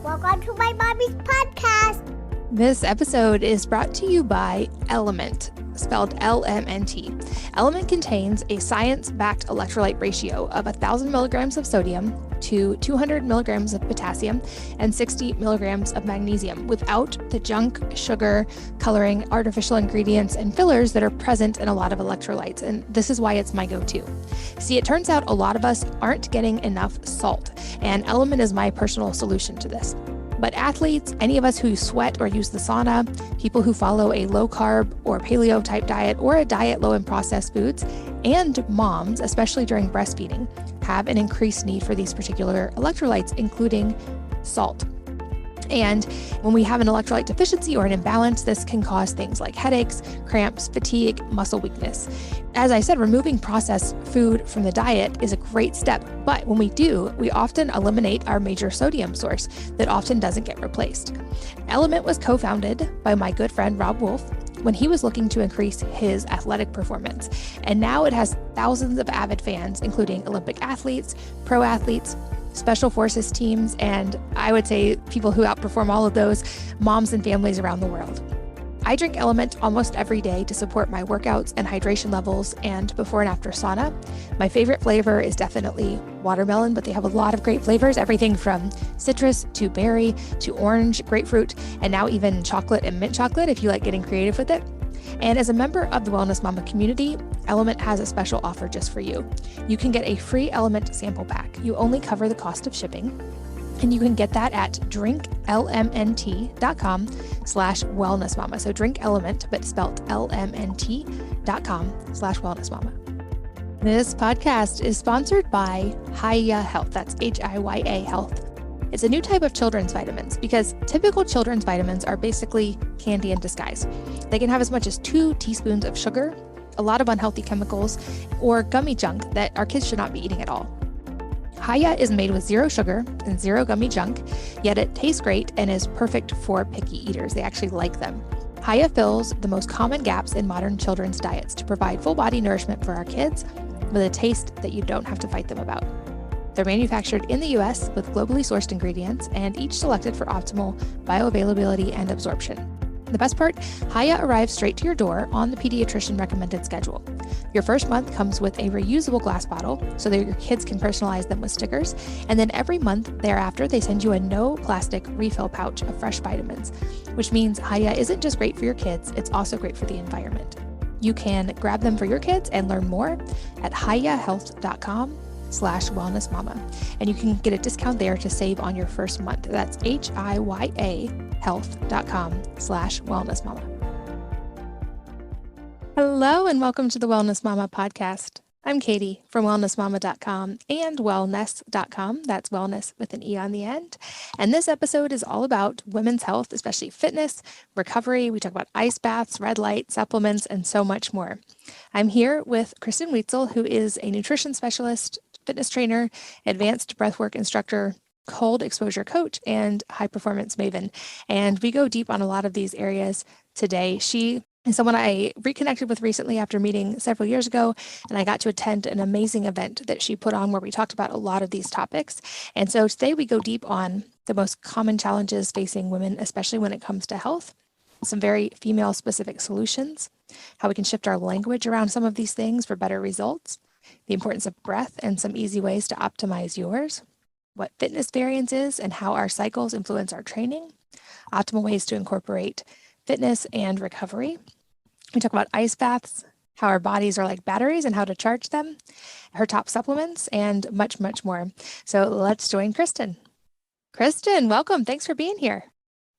Welcome to my mommy's podcast. This episode is brought to you by Element, spelled LMNT. Element contains a science-backed electrolyte ratio of 1,000 milligrams of sodium to 200 milligrams of potassium and 60 milligrams of magnesium without the junk, sugar, coloring, artificial ingredients, and fillers that are present in a lot of electrolytes. And this is why it's my go-to. See, it turns out a lot of us aren't getting enough salt, and Element is my personal solution to this. But athletes, any of us who sweat or use the sauna, people who follow a low-carb or paleo-type diet or a diet low in processed foods, and moms, especially during breastfeeding, have an increased need for these particular electrolytes, including salt. And when we have an electrolyte deficiency or an imbalance, this can cause things like headaches, cramps, fatigue, muscle weakness. As I said, removing processed food from the diet is a great step, but when we do, we often eliminate our major sodium source that often doesn't get replaced. Element was co-founded by my good friend Rob Wolf when he was looking to increase his athletic performance. And now it has thousands of avid fans, including Olympic athletes, pro athletes, special forces teams, and I would say people who outperform all of those, moms and families around the world. I drink Element almost every day to support my workouts and hydration levels and before and after sauna. My favorite flavor is definitely watermelon, but they have a lot of great flavors, everything from citrus to berry to orange, grapefruit, and now even chocolate and mint chocolate if you like getting creative with it. And as a member of the Wellness Mama community, Element has a special offer just for you. You can get a free Element sample pack. You only cover the cost of shipping. And you can get that at drinklmnt.com/wellnessmama. So drink Element, but spelled lmnt.com/wellnessmama. This podcast is sponsored by Hiya Health. That's HIYA Health. It's a new type of children's vitamins because typical children's vitamins are basically candy in disguise. They can have as much as 2 teaspoons of sugar, a lot of unhealthy chemicals, or gummy junk that our kids should not be eating at all. Hiya is made with 0 sugar and 0 gummy junk, yet it tastes great and is perfect for picky eaters. They actually like them. Hiya fills the most common gaps in modern children's diets to provide full body nourishment for our kids with a taste that you don't have to fight them about. They're manufactured in the US with globally sourced ingredients and each selected for optimal bioavailability and absorption. The best part, Hiya arrives straight to your door on the pediatrician recommended schedule. Your first month comes with a reusable glass bottle so that your kids can personalize them with stickers. And then every month thereafter, they send you a no plastic refill pouch of fresh vitamins, which means Hiya isn't just great for your kids, it's also great for the environment. You can grab them for your kids and learn more at hiyahealth.com/wellnessmama. And you can get a discount there to save on your first month. That's HIYA health.com/wellnessmama. Hello and welcome to the Wellness Mama podcast. I'm Katie from wellnessmama.com and wellness.com. That's wellness with an E on the end. And this episode is all about women's health, especially fitness, recovery. We talk about ice baths, red light, supplements, and so much more. I'm here with Kristin Weitzel, who is a nutrition specialist, fitness trainer, advanced breathwork instructor, cold exposure coach, and high performance maven. And we go deep on a lot of these areas today. She is someone I reconnected with recently after meeting several years ago, and I got to attend an amazing event that she put on where we talked about a lot of these topics. And so today we go deep on the most common challenges facing women, especially when it comes to health, some very female specific solutions, how we can shift our language around some of these things for better results, the importance of breath and some easy ways to optimize yours, what fitness variance is and how our cycles influence our training, optimal ways to incorporate fitness and recovery. We talk about ice baths, how our bodies are like batteries and how to charge them, her top supplements, and much, much more. So let's join Kristin. Kristin, welcome. Thanks for being here.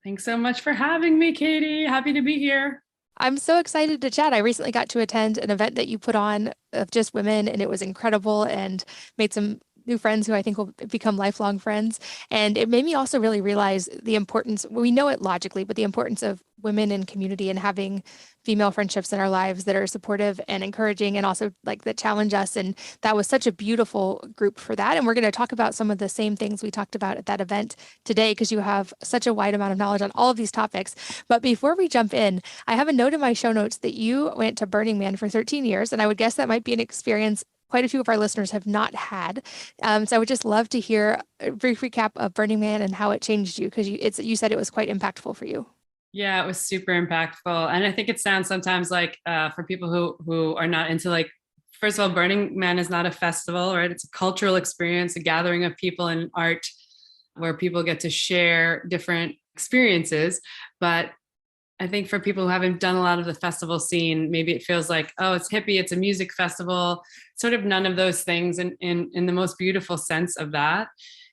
Thanks so much for having me, Katie. Happy to be here. I'm so excited to chat. I recently got to attend an event that you put on of just women, and it was incredible and made some new friends who I think will become lifelong friends. And it made me also really realize the importance, we know it logically, but the importance of women in community and having female friendships in our lives that are supportive and encouraging and also like that challenge us. And that was such a beautiful group for that. And we're going to talk about some of the same things we talked about at that event today, because you have such a wide amount of knowledge on all of these topics. But before we jump in, I have a note in my show notes that you went to Burning Man for 13 years. And I would guess that might be an experience quite a few of our listeners have not had. So I would just love to hear a brief recap of Burning Man and how it changed you, because you said it was quite impactful for you. Yeah, it was super impactful. And I think it sounds sometimes like for people who are not into like, first of all, Burning Man is not a festival, right? It's a cultural experience, a gathering of people and art where people get to share different experiences. But I think for people who haven't done a lot of the festival scene, maybe it feels like, oh, it's hippie, it's a music festival, sort of none of those things in the most beautiful sense of that.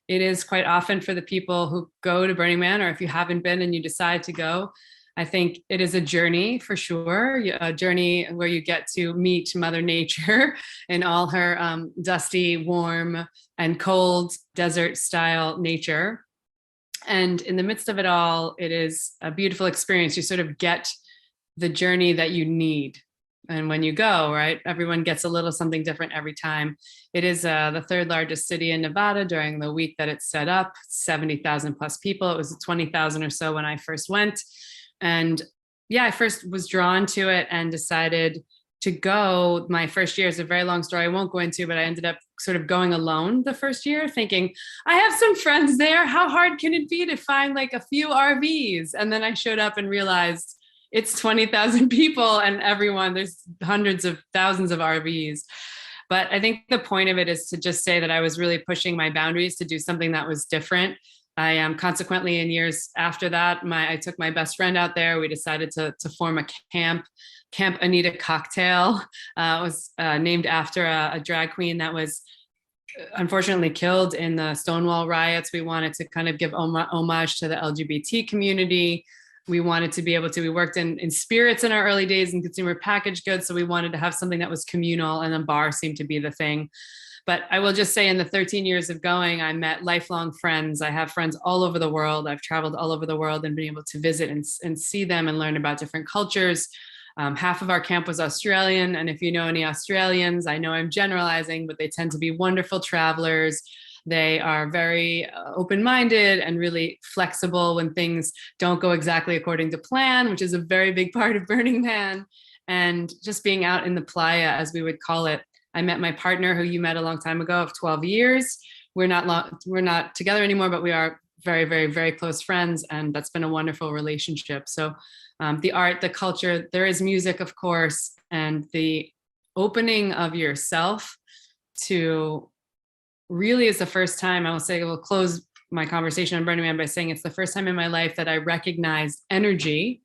It is quite often for the people who go to Burning Man, or if you haven't been and you decide to go, I think it is a journey for sure, a journey where you get to meet Mother Nature in all her dusty, warm, and cold desert style nature. And in the midst of it all, it is a beautiful experience. You sort of get the journey that you need. And when you go, right, everyone gets a little something different every time. It is the third largest city in Nevada during the week that it's set up, 70,000 plus people. It was 20,000 or so when I first went. And yeah, I first was drawn to it and decided to go. My first year is a very long story I won't go into, but I ended up sort of going alone the first year thinking, I have some friends there. How hard can it be to find like a few RVs? And then I showed up and realized it's 20,000 people and everyone, there's hundreds of thousands of RVs. But I think the point of it is to just say that I was really pushing my boundaries to do something that was different. I am consequently in years after that, I took my best friend out there. We decided to form a camp. Camp Anita Cocktail was named after a drag queen that was unfortunately killed in the Stonewall riots. We wanted to kind of give homage to the LGBT community. We wanted to be able to, we worked in spirits in our early days in consumer packaged goods. So we wanted to have something that was communal, and a bar seemed to be the thing. But I will just say in the 13 years of going, I met lifelong friends. I have friends all over the world. I've traveled all over the world and been able to visit and see them and learn about different cultures. Half of our camp was Australian. And if you know any Australians, I know I'm generalizing, but they tend to be wonderful travelers. They are very open-minded and really flexible when things don't go exactly according to plan, which is a very big part of Burning Man. And just being out in the playa, as we would call it. I met my partner, who you met a long time ago, of 12 years. We're not together anymore, but we are very, very, very close friends. And that's been a wonderful relationship. So the art, the culture, there is music, of course, and the opening of yourself to really is the first time, I will say, we'll close my conversation on Burning Man by saying it's the first time in my life that I recognized energy,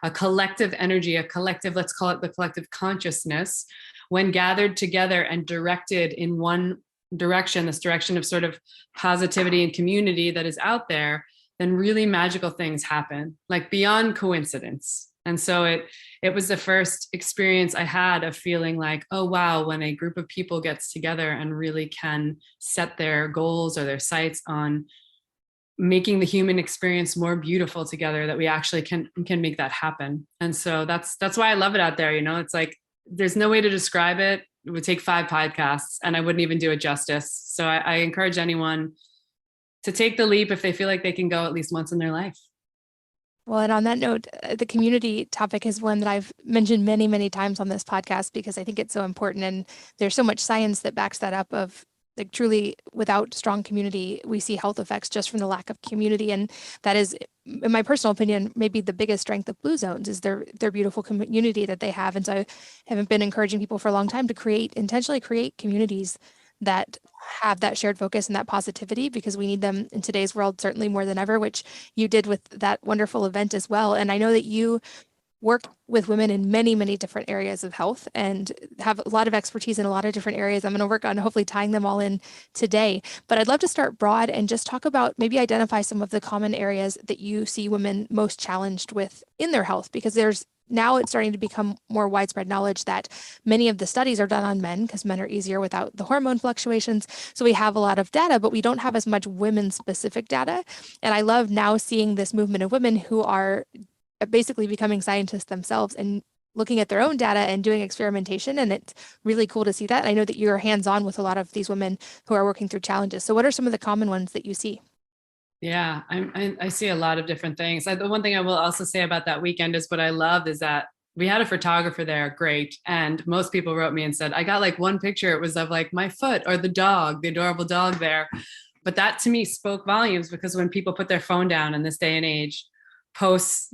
a collective energy, let's call it the collective consciousness, when gathered together and directed in one direction, this direction of sort of positivity and community that is out there, then really magical things happen, like beyond coincidence. And so it was the first experience I had of feeling like, oh, wow, when a group of people gets together and really can set their goals or their sights on making the human experience more beautiful together, that we actually can make that happen. And so that's why I love it out there. You know, it's like, there's no way to describe it. It would take 5 podcasts and I wouldn't even do it justice. So I encourage anyone to take the leap if they feel like they can go at least once in their life. Well, and on that note, the community topic is one that I've mentioned many, many times on this podcast because I think it's so important. And there's so much science that backs that up of like truly without strong community, we see health effects just from the lack of community. And that is, in my personal opinion, maybe the biggest strength of Blue Zones is their beautiful community that they have. And so I haven't been encouraging people for a long time to intentionally create communities that have that shared focus and that positivity, because we need them in today's world, certainly more than ever, which you did with that wonderful event as well. And I know that you work with women in many, many different areas of health and have a lot of expertise in a lot of different areas. I'm going to work on hopefully tying them all in today. But I'd love to start broad and just talk about, maybe identify some of the common areas that you see women most challenged with in their health, because now it's starting to become more widespread knowledge that many of the studies are done on men because men are easier without the hormone fluctuations. So we have a lot of data, but we don't have as much women-specific data. And I love now seeing this movement of women who are basically becoming scientists themselves and looking at their own data and doing experimentation. And it's really cool to see that. And I know that you're hands-on with a lot of these women who are working through challenges. So what are some of the common ones that you see? Yeah, I see a lot of different things. The one thing I will also say about that weekend is what I love is that we had a photographer there, great. And most people wrote me and said, I got like one picture. It was of like my foot or the dog, the adorable dog there. But that to me spoke volumes, because when people put their phone down in this day and age, post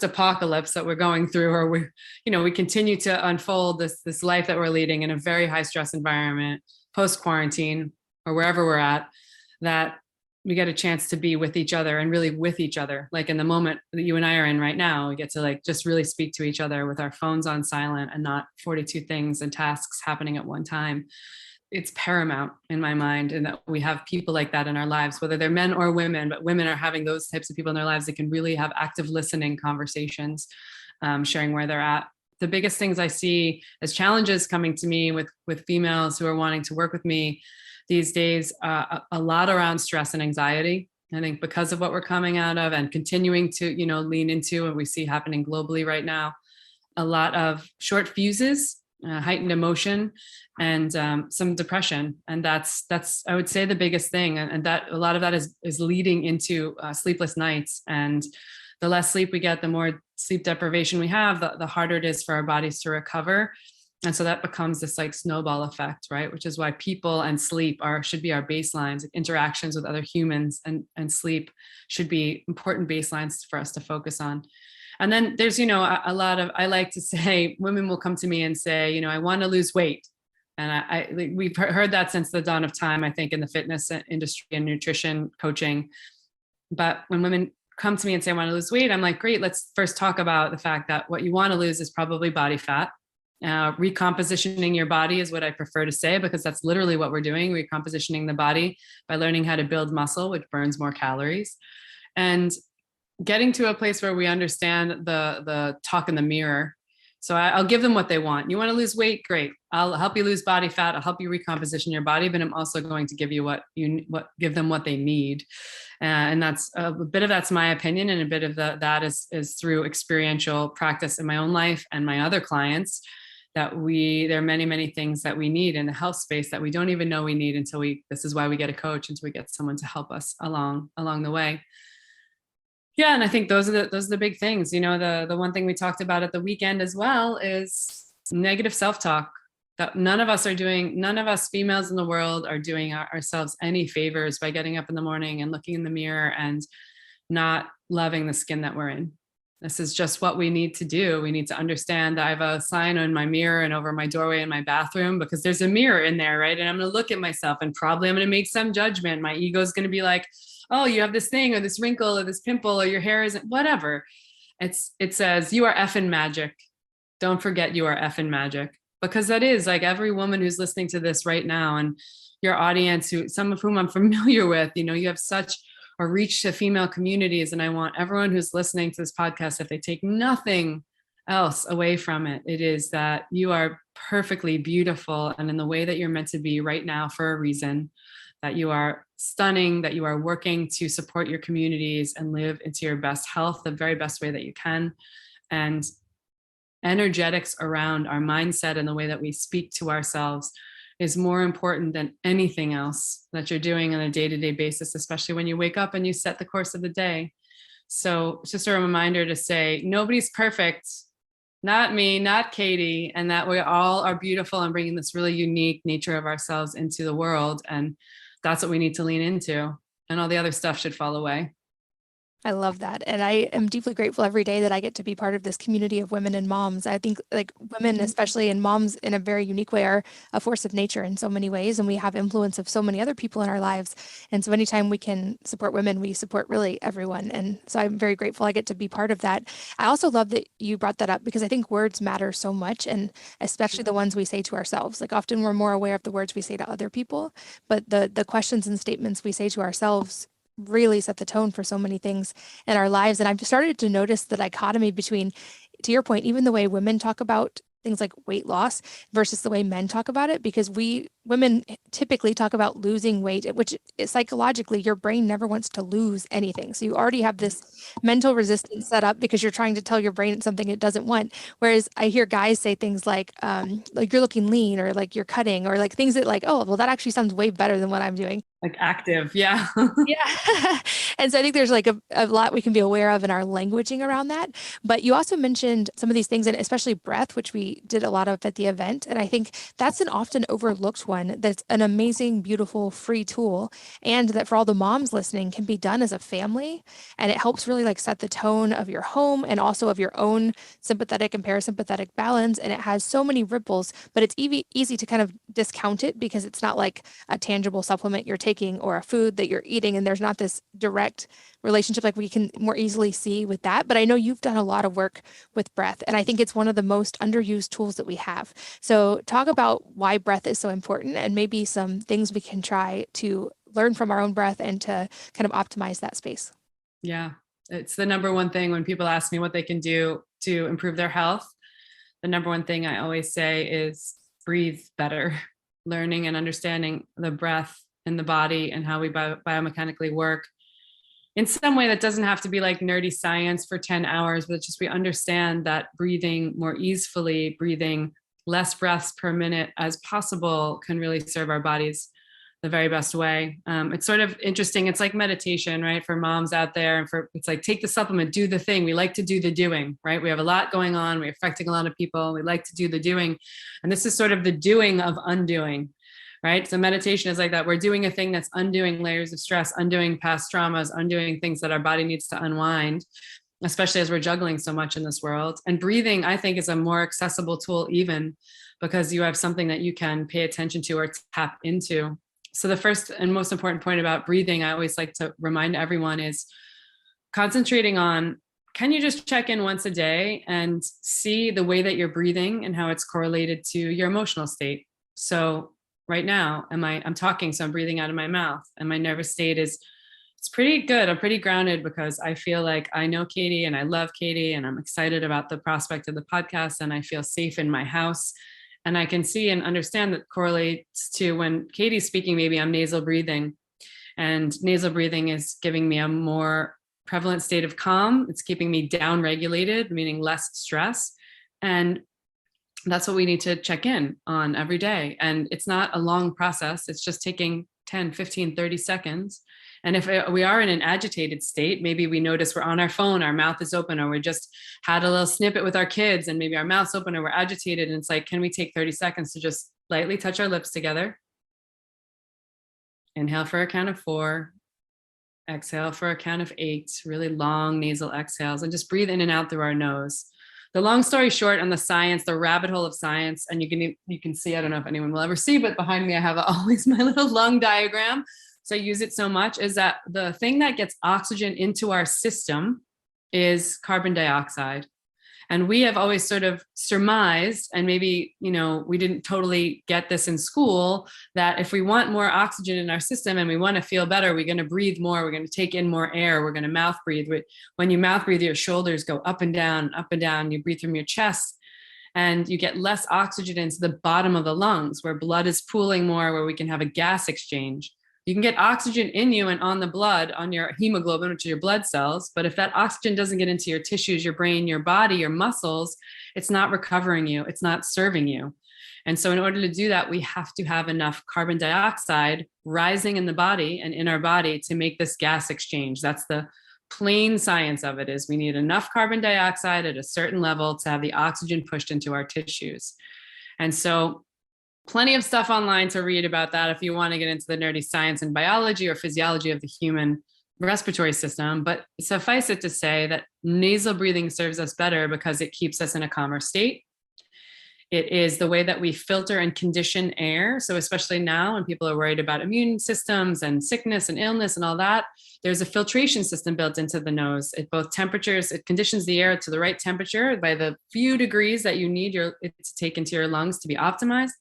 apocalypse that we're going through, or we continue to unfold this life that we're leading in a very high stress environment, post quarantine or wherever we're at, that we get a chance to be with each other and really with each other. Like in the moment that you and I are in right now, we get to like just really speak to each other with our phones on silent and not 42 things and tasks happening at one time. It's paramount in my mind, and that we have people like that in our lives, whether they're men or women, but women are having those types of people in their lives that can really have active listening conversations, sharing where they're at. The biggest things I see as challenges coming to me with females who are wanting to work with me these days, a lot around stress and anxiety. I think because of what we're coming out of and continuing to, lean into, and we see happening globally right now, a lot of short fuses, heightened emotion, and some depression. And that's, I would say, the biggest thing. And that a lot of that is leading into sleepless nights. And the less sleep we get, the more sleep deprivation we have, the harder it is for our bodies to recover. And so that becomes this like snowball effect, right? Which is why people and sleep should be our baselines. Interactions with other humans and sleep should be important baselines for us to focus on. And then there's, a lot of, I like to say, women will come to me and say, I want to lose weight. And we've heard that since the dawn of time, I think, in the fitness industry and nutrition coaching. But when women come to me and say, I want to lose weight, I'm like, great, let's first talk about the fact that what you want to lose is probably body fat. Recompositioning your body is what I prefer to say, because that's literally what we're doing, recompositioning the body by learning how to build muscle, which burns more calories, and getting to a place where we understand the talk in the mirror. So I'll give them what they want. You want to lose weight? Great. I'll help you lose body fat. I'll help you recomposition your body, but I'm also going to give you give them what they need. And that's a bit of that's my opinion. And a bit of that is through experiential practice in my own life and my other clients, that there are many, many things that we need in the health space that we don't even know we need until this is why we get a coach, until we get someone to help us along the way. Yeah. And I think those are the big things. The one thing we talked about at the weekend as well is negative self-talk. That none of us females in the world are doing ourselves any favors by getting up in the morning and looking in the mirror and not loving the skin that we're in. This is just what we need to do. We need to understand that I have a sign on my mirror and over my doorway in my bathroom, because there's a mirror in there, right? And I'm going to look at myself and probably I'm going to make some judgment. My ego is going to be like, oh, you have this thing or this wrinkle or this pimple or your hair isn't, whatever. It says, you are effing magic. Don't forget you are effing magic. Because that is like every woman who's listening to this right now, and your audience, some of whom I'm familiar with, you have such a reach to female communities. And I want everyone who's listening to this podcast, if they take nothing else away from it, it is that you are perfectly beautiful and in the way that you're meant to be right now for a reason, that you are stunning, that you are working to support your communities and live into your best health, the very best way that you can. And energetics around our mindset and the way that we speak to ourselves is more important than anything else that you're doing on a day-to-day basis, especially when you wake up and you set the course of the day. So it's just a reminder to say, nobody's perfect, not me, not Katie, and that we all are beautiful and bringing this really unique nature of ourselves into the world. And that's what we need to lean into, and all the other stuff should fall away. I love that. And I am deeply grateful every day that I get to be part of this community of women and moms. I think like women, especially, and moms in a very unique way, are a force of nature in so many ways. And we have influence of so many other people in our lives. And so anytime we can support women, we support really everyone. And so I'm very grateful I get to be part of that. I also love that you brought that up, because I think words matter so much, and especially the ones we say to ourselves. Like often we're more aware of the words we say to other people, but the questions and statements we say to ourselves really set the tone for so many things in our lives. And I've started to notice the dichotomy between, to your point, even the way women talk about things like weight loss versus the way men talk about it, because we women typically talk about losing weight, which is psychologically, your brain never wants to lose anything. So you already have this mental resistance set up because you're trying to tell your brain it's something it doesn't want. Whereas I hear guys say things like you're looking lean, or like you're cutting, or like things that like, oh, well, that actually sounds way better than what I'm doing. Like active. Yeah. Yeah. And so I think there's like a lot we can be aware of in our languaging around that. But you also mentioned some of these things, and especially breath, which we did a lot of at the event. And I think that's an often overlooked one that's an amazing, beautiful, free tool. And that for all the moms listening can be done as a family. And it helps really like set the tone of your home and also of your own sympathetic and parasympathetic balance. And it has so many ripples, but it's easy to kind of discount it because it's not like a tangible supplement you're taking or a food that you're eating. And there's not this direct relationship like we can more easily see with that. But I know you've done a lot of work with breath, and I think it's one of the most underused tools that we have. So talk about why breath is so important and maybe some things we can try to learn from our own breath and to kind of optimize that space. Yeah. It's the number one thing when people ask me what they can do to improve their health. The number one thing I always say is breathe better, learning and understanding the breath in the body and how we biomechanically work in some way that doesn't have to be like nerdy science for 10 hours, but just we understand that breathing more easily, breathing less breaths per minute as possible can really serve our bodies the very best way. It's sort of interesting. It's like meditation, right? For moms out there, and it's like, take the supplement, do the thing. We like to do the doing, right? We have a lot going on. We're affecting a lot of people. We like to do the doing. And this is sort of the doing of undoing, right? So meditation is like that. We're doing a thing that's undoing layers of stress, undoing past traumas, undoing things that our body needs to unwind, especially as we're juggling so much in this world. And breathing, I think, is a more accessible tool even because you have something that you can pay attention to or tap into. So the first and most important point about breathing, I always like to remind everyone, is concentrating on, can you just check in once a day and see the way that you're breathing and how it's correlated to your emotional state? So right now, I'm talking, so I'm breathing out of my mouth, and my nervous state it's pretty good. I'm pretty grounded because I feel like I know Katie and I love Katie, and I'm excited about the prospect of the podcast, and I feel safe in my house. And I can see and understand that correlates to when Katie's speaking, maybe I'm nasal breathing, and nasal breathing is giving me a more prevalent state of calm. It's keeping me down regulated, meaning less stress. And that's what we need to check in on every day. And it's not a long process. It's just taking 10, 15, 30 seconds. And if we are in an agitated state, maybe we notice we're on our phone, our mouth is open, or we just had a little snippet with our kids and maybe our mouth's open or we're agitated. And it's like, can we take 30 seconds to just lightly touch our lips together? Inhale for a count of 4. Exhale for a count of 8. Really long nasal exhales, and just breathe in and out through our nose. The long story short on the science, the rabbit hole of science, and you can see, I don't know if anyone will ever see, but behind me I have always my little lung diagram. So I use it so much, is that the thing that gets oxygen into our system is carbon dioxide. And we have always sort of surmised, and maybe, we didn't totally get this in school, that if we want more oxygen in our system and we want to feel better, we're going to breathe more. We're going to take in more air. We're going to mouth breathe. When you mouth breathe, your shoulders go up and down, up and down. You breathe from your chest, and you get less oxygen into the bottom of the lungs, where blood is pooling more, where we can have a gas exchange. You can get oxygen in you and on the blood, on your hemoglobin, which is your blood cells. But if that oxygen doesn't get into your tissues, your brain, your body, your muscles, it's not recovering you. It's not serving you. And so in order to do that, we have to have enough carbon dioxide rising in the body and in our body to make this gas exchange. That's the plain science of it, is we need enough carbon dioxide at a certain level to have the oxygen pushed into our tissues. And so plenty of stuff online to read about that if you want to get into the nerdy science and biology or physiology of the human respiratory system. But suffice it to say that nasal breathing serves us better because it keeps us in a calmer state. It is the way that we filter and condition air. So especially now when people are worried about immune systems and sickness and illness and all that, there's a filtration system built into the nose. It both temperatures, it conditions the air to the right temperature by the few degrees that you need it to take into your lungs to be optimized.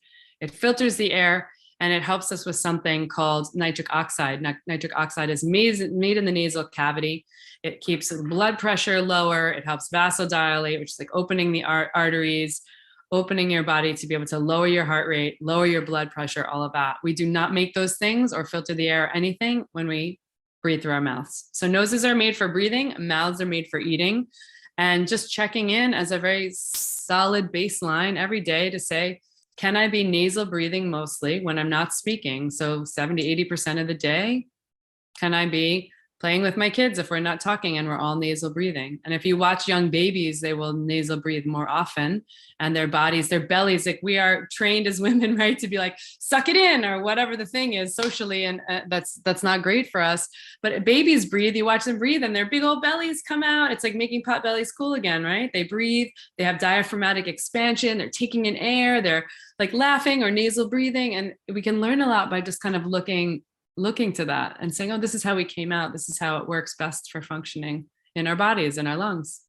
It filters the air, and it helps us with something called nitric oxide. Nitric oxide is made in the nasal cavity. It keeps the blood pressure lower. It helps vasodilate, which is like opening the arteries. opening your body to be able to lower your heart rate, lower your blood pressure, all of that. We do not make those things or filter the air or anything when we breathe through our mouths. So noses are made for breathing, mouths are made for eating. And just checking in as a very solid baseline every day to say, can I be nasal breathing mostly when I'm not speaking? So 70, 80% of the day, can I be playing with my kids if we're not talking and we're all nasal breathing? And if you watch young babies, they will nasal breathe more often, and their bodies, their bellies, like we are trained as women, right, to be like, suck it in or whatever the thing is socially. And that's not great for us. But babies breathe, you watch them breathe and their big old bellies come out. It's like making pot bellies cool again, right? They breathe, they have diaphragmatic expansion, they're taking in air, they're like laughing or nasal breathing. And we can learn a lot by just kind of looking to that and saying, oh, this is how we came out. This is how it works best for functioning in our bodies and our lungs.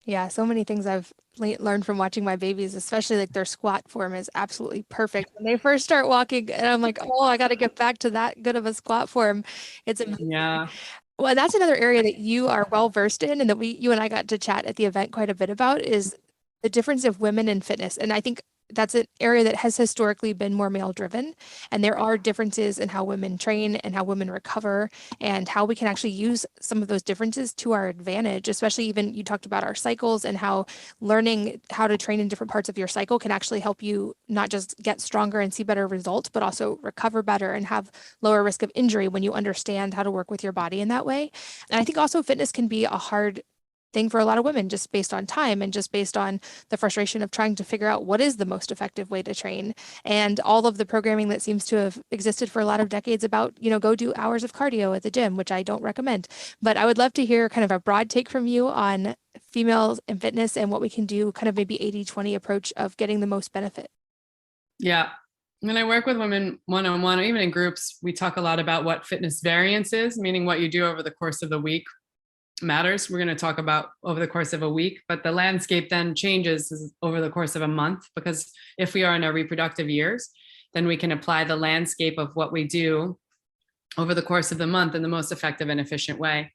Yeah, so many things I've learned from watching my babies, especially like their squat form is absolutely perfect when they first start walking. And I'm like, oh, I got to get back to that good of a squat form. It's amazing. Yeah. Well, that's another area that you are well versed in, and that you and I got to chat at the event quite a bit about, is the difference of women in fitness. And I think that's an area that has historically been more male driven. And there are differences in how women train and how women recover, and how we can actually use some of those differences to our advantage, especially even you talked about our cycles and how learning how to train in different parts of your cycle can actually help you not just get stronger and see better results, but also recover better and have lower risk of injury when you understand how to work with your body in that way. And I think also fitness can be a hard thing for a lot of women, just based on time and just based on the frustration of trying to figure out what is the most effective way to train, and all of the programming that seems to have existed for a lot of decades about, go do hours of cardio at the gym, which I don't recommend. But I would love to hear kind of a broad take from you on females and fitness and what we can do, kind of maybe 80-20 approach of getting the most benefit. Yeah. When I work with women one-on-one or even in groups, we talk a lot about what fitness variance is, meaning what you do over the course of the week matters. We're going to talk about over the course of a week, but the landscape then changes over the course of a month, because if we are in our reproductive years, then we can apply the landscape of what we do over the course of the month in the most effective and efficient way.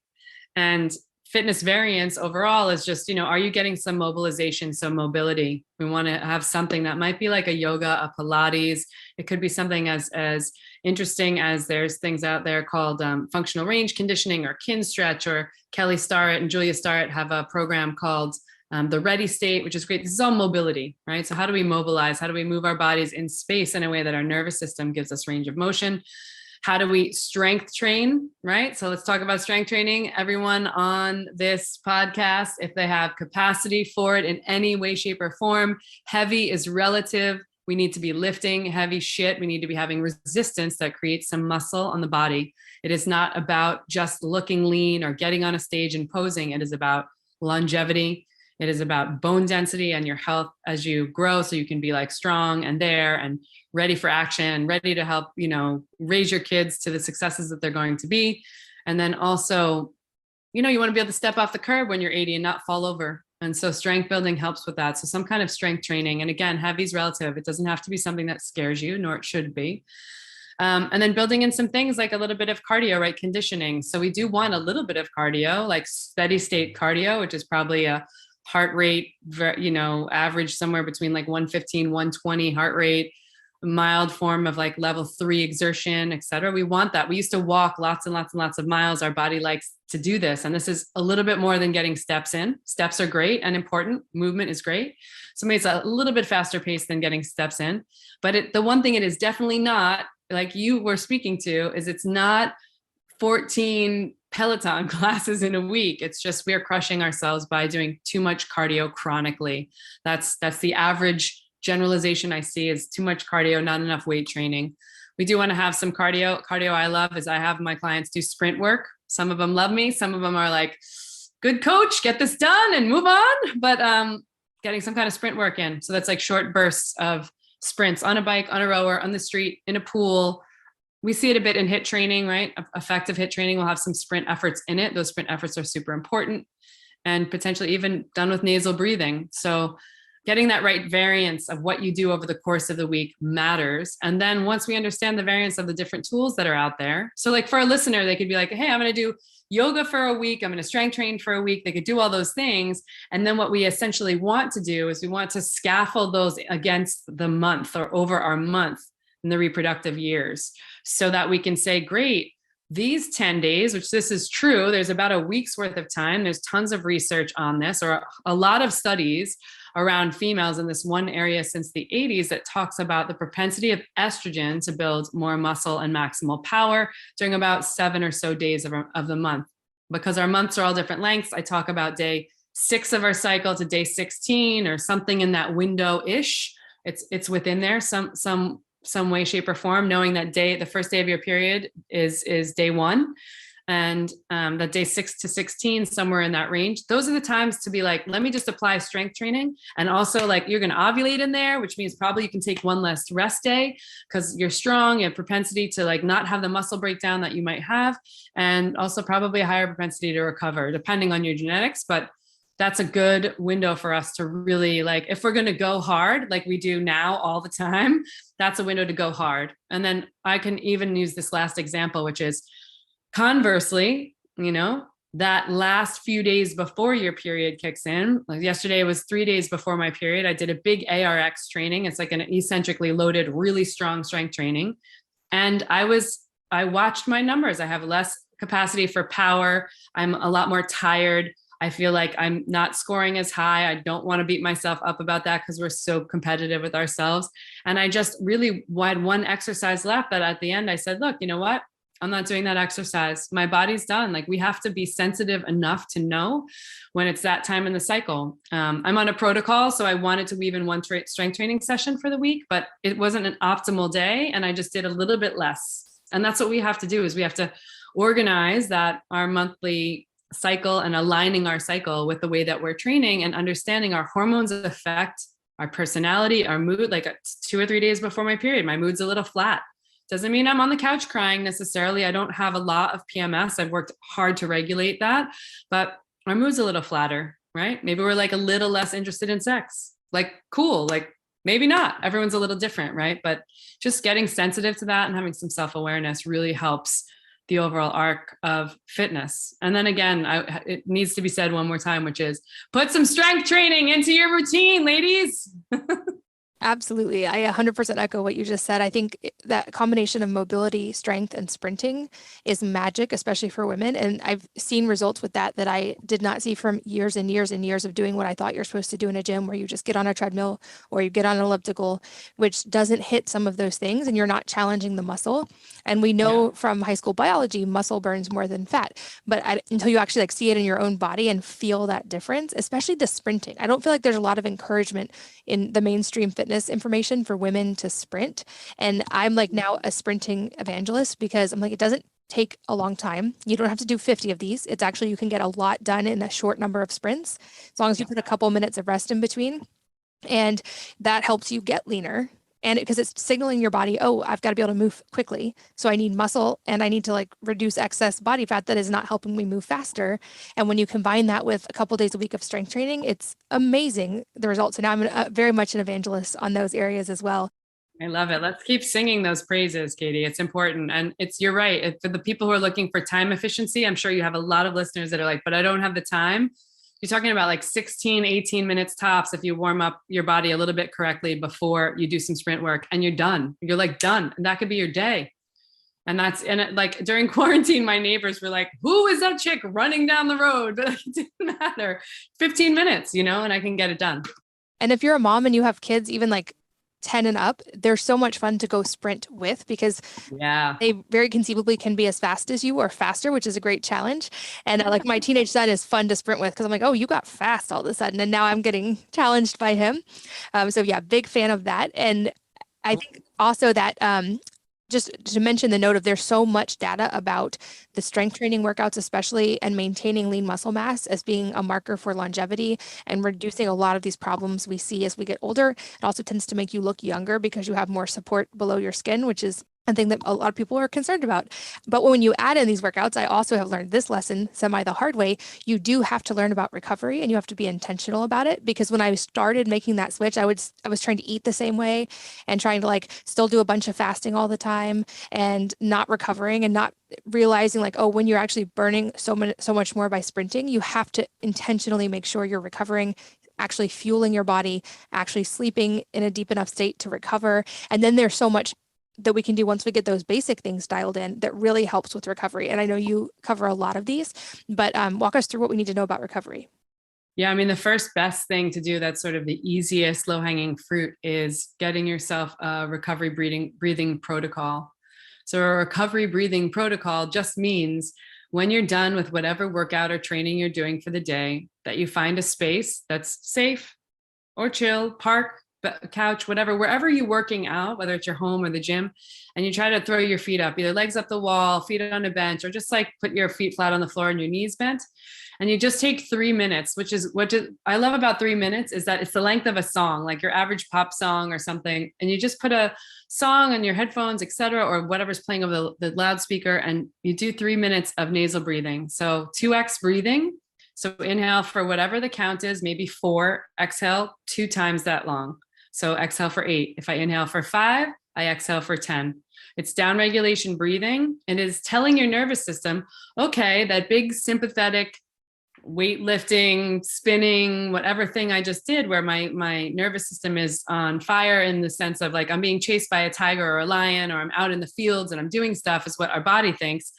And fitness variance overall is just, are you getting some mobilization, some mobility? We want to have something that might be like a yoga, a Pilates. It could be something as interesting as there's things out there called functional range conditioning or kin stretch, or Kelly Starrett and Julia Starrett have a program called the Ready State, which is great. This is all mobility, right? So how do we mobilize? How do we move our bodies in space in a way that our nervous system gives us range of motion? How do we strength train, right? So let's talk about strength training. Everyone on this podcast, if they have capacity for it in any way, shape, or form, heavy is relative. We need to be lifting heavy shit. We need to be having resistance that creates some muscle on the body. It is not about just looking lean or getting on a stage and posing. It is about longevity. It is about bone density and your health as you grow, so you can be like strong and there and ready for action, ready to help, raise your kids to the successes that they're going to be. And then also, you want to be able to step off the curb when you're 80 and not fall over. And so strength building helps with that. So some kind of strength training. And again, heavy is relative. It doesn't have to be something that scares you, nor it should be. And then building in some things like a little bit of cardio, right? Conditioning. So we do want a little bit of cardio, like steady state cardio, which is probably a heart rate, average somewhere between like 115, 120 heart rate, mild form of like level 3 exertion, et cetera. We want that. We used to walk lots and lots and lots of miles. Our body likes to do this. And this is a little bit more than getting steps in. Steps are great and important. Movement is great. So maybe it's a little bit faster pace than getting steps in. But the one thing it is definitely not, like you were speaking to, is it's not 14 Peloton classes in a week. It's just we are crushing ourselves by doing too much cardio chronically. That's the average generalization I see, is too much cardio, not enough weight training. We do want to have some cardio. Cardio I love is I have my clients do sprint work. Some of them love me. Some of them are like, good coach, get this done and move on. But getting some kind of sprint work in. So that's like short bursts of sprints on a bike, on a rower, on the street, in a pool. We see it a bit in HIIT training, right? Effective HIIT training will have some sprint efforts in it. Those sprint efforts are super important, and potentially even done with nasal breathing. So getting that right variance of what you do over the course of the week matters. And then once we understand the variance of the different tools that are out there, so like for a listener, they could be like, hey, I'm going to do yoga for a week. I'm going to strength train for a week. They could do all those things. And then what we essentially want to do is we want to scaffold those against the month or over our month in the reproductive years, so that we can say, great, these 10 days, which this is true, there's about a week's worth of time. There's tons of research on this, or a lot of studies around females in this one area since the 80s that talks about the propensity of estrogen to build more muscle and maximal power during about 7 or so days of the month. Because our months are all different lengths, I talk about day 6 of our cycle to day 16 or something in that window-ish. It's within there some way, shape, or form, knowing that the first day of your period is day 1, and that day 6 to 16, somewhere in that range. Those are the times to be like, let me just apply strength training. And also, like, you're going to ovulate in there, which means probably you can take one less rest day because you're strong. You have propensity to like not have the muscle breakdown that you might have, and also probably a higher propensity to recover depending on your genetics. But that's a good window for us to really, like, if we're going to go hard, like we do now all the time, that's a window to go hard. And then I can even use this last example, which is conversely, that last few days before your period kicks in. Like yesterday was 3 days before my period. I did a big ARX training. It's like an eccentrically loaded, really strong strength training. And I watched my numbers. I have less capacity for power. I'm a lot more tired. I feel like I'm not scoring as high. I don't want to beat myself up about that because we're so competitive with ourselves. And I just really had one exercise left that at the end I said, look, you know what? I'm not doing that exercise. My body's done. Like, we have to be sensitive enough to know when it's that time in the cycle. I'm on a protocol, so I wanted to weave in one strength training session for the week, but it wasn't an optimal day. And I just did a little bit less. And that's what we have to do, is we have to organize that our monthly cycle and aligning our cycle with the way that we're training and understanding our hormones affect our personality, our mood. Like 2 or 3 days before my period, my mood's a little flat. Doesn't mean I'm on the couch crying necessarily. I don't have a lot of PMS. I've worked hard to regulate that, but our mood's a little flatter, right? Maybe we're like a little less interested in sex. Like, cool. Like, maybe not. Everyone's a little different, right? But just getting sensitive to that and having some self-awareness really helps the overall arc of fitness. And then again, it needs to be said one more time, which is put some strength training into your routine, ladies. Absolutely. I 100% echo what you just said. I think that combination of mobility, strength, and sprinting is magic, especially for women. And I've seen results with that I did not see from years and years and years of doing what I thought you're supposed to do in a gym, where you just get on a treadmill or you get on an elliptical, which doesn't hit some of those things, and you're not challenging the muscle. And we know from high school biology, muscle burns more than fat. But until you actually see it in your own body and feel that difference, especially the sprinting, I don't feel like there's a lot of encouragement in the mainstream fitness information for women to sprint. And I'm like now a sprinting evangelist, because I'm like, it doesn't take a long time. You don't have to do 50 of these. It's actually, you can get a lot done in a short number of sprints, as long as you put a couple minutes of rest in between. And that helps you get leaner. And because it's signaling your body, oh, I've got to be able to move quickly. So I need muscle, and I need to like reduce excess body fat that is not helping me move faster. And when you combine that with a couple days a week of strength training, it's amazing, the results. And now I'm very much an evangelist on those areas as well. I love it. Let's keep singing those praises, Katie. It's important. And you're right. For the people who are looking for time efficiency, I'm sure you have a lot of listeners that are like, but I don't have the time. You're talking about like 16, 18 minutes tops if you warm up your body a little bit correctly before you do some sprint work, and you're done. You're like done. And that could be your day. And like during quarantine, my neighbors were like, who is that chick running down the road? But it didn't matter. 15 minutes, and I can get it done. And if you're a mom and you have kids, even like 10 and up, they're so much fun to go sprint with, because they very conceivably can be as fast as you or faster, which is a great challenge. And like my teenage son is fun to sprint with, because I'm like, oh, you got fast all of a sudden. And now I'm getting challenged by him. So yeah, big fan of that. And I think also that just to mention the note of, there's so much data about the strength training workouts, especially, and maintaining lean muscle mass as being a marker for longevity and reducing a lot of these problems we see as we get older. It also tends to make you look younger because you have more support below your skin, which is one thing that a lot of people are concerned about. But when you add in these workouts, I also have learned this lesson semi the hard way. You do have to learn about recovery, and you have to be intentional about it, because when I started making that switch, I was trying to eat the same way and trying to like still do a bunch of fasting all the time and not recovering and not realizing like, oh, when you're actually burning so much more by sprinting, you have to intentionally make sure you're recovering, actually fueling your body, actually sleeping in a deep enough state to recover. And then there's so much that we can do once we get those basic things dialed in that really helps with recovery. And I know you cover a lot of these, but walk us through what we need to know about recovery. Yeah, I mean, the first best thing to do, that's sort of the easiest low-hanging fruit, is getting yourself a recovery breathing protocol. So a recovery breathing protocol just means when you're done with whatever workout or training you're doing for the day, that you find a space that's safe or chill, park, couch, whatever, wherever you're working out, whether it's your home or the gym, and you try to throw your feet up, either legs up the wall, feet on a bench, or just like put your feet flat on the floor and your knees bent. And you just take 3 minutes, which is what I love about 3 minutes, is that it's the length of a song, like your average pop song or something. And you just put a song on your headphones, etc., or whatever's playing over the loudspeaker, and you do 3 minutes of nasal breathing. So 2x breathing. So inhale for whatever the count is, maybe 4, exhale 2 times that long. So exhale for 8. If I inhale for 5, I exhale for 10. It's down regulation breathing. It is telling your nervous system, okay, that big sympathetic weightlifting, spinning, whatever thing I just did, where my nervous system is on fire in the sense of like I'm being chased by a tiger or a lion, or I'm out in the fields and I'm doing stuff, is what our body thinks.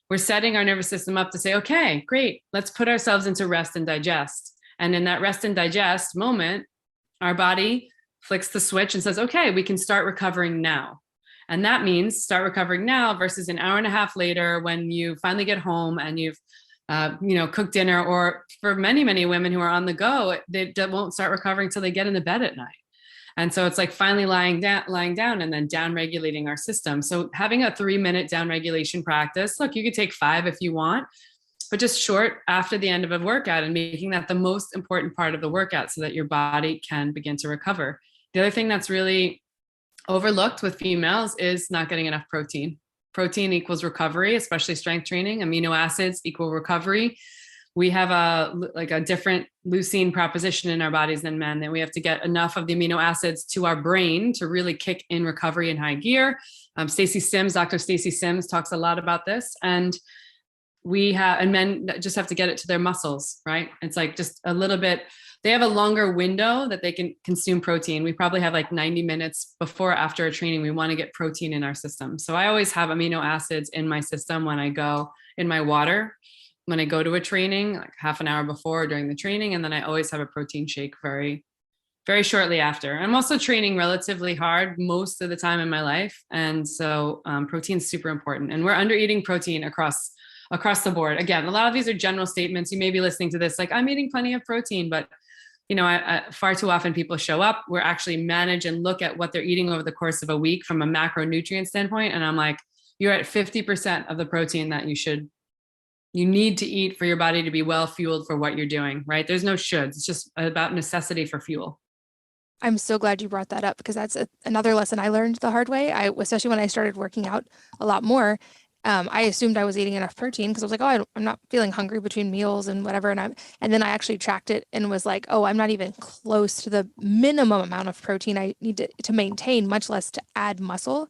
We're setting our nervous system up to say, okay, great, let's put ourselves into rest and digest. And in that rest and digest moment, our body flicks the switch and says, okay, we can start recovering now. And that means start recovering now versus an hour and a half later when you finally get home and you've cooked dinner, or for many, many women who are on the go, they won't start recovering until they get into bed at night. And so it's like finally lying down and then down regulating our system. So having a 3-minute down regulation practice, look, you could take 5 if you want, but just short after the end of a workout, and making that the most important part of the workout so that your body can begin to recover. The other thing that's really overlooked with females is not getting enough protein. Protein equals recovery, especially strength training. Amino acids equal recovery. We have a different leucine proposition in our bodies than men, that we have to get enough of the amino acids to our brain to really kick in recovery in high gear. Dr. Stacy Sims talks a lot about this. And men just have to get it to their muscles, right? It's like just a little bit, they have a longer window that they can consume protein. We probably have like 90 minutes before or after a training. We want to get protein in our system. So I always have amino acids in my system when I go in my water, when I go to a training, like half an hour before or during the training. And then I always have a protein shake very, very shortly after. I'm also training relatively hard most of the time in my life. And so protein is super important. And we're under eating protein across the board. Again, a lot of these are general statements. You may be listening to this like, I'm eating plenty of protein, but far too often people show up, we're actually manage and look at what they're eating over the course of a week from a macronutrient standpoint. And I'm like, you're at 50% of the protein that you need to eat for your body to be well fueled for what you're doing, right? There's no shoulds. It's just about necessity for fuel. I'm so glad you brought that up, because that's another lesson I learned the hard way. Especially when I started working out a lot more, I assumed I was eating enough protein because I was like, oh, I'm not feeling hungry between meals and whatever. And then I actually tracked it and was like, oh, I'm not even close to the minimum amount of protein I need to maintain, much less to add muscle.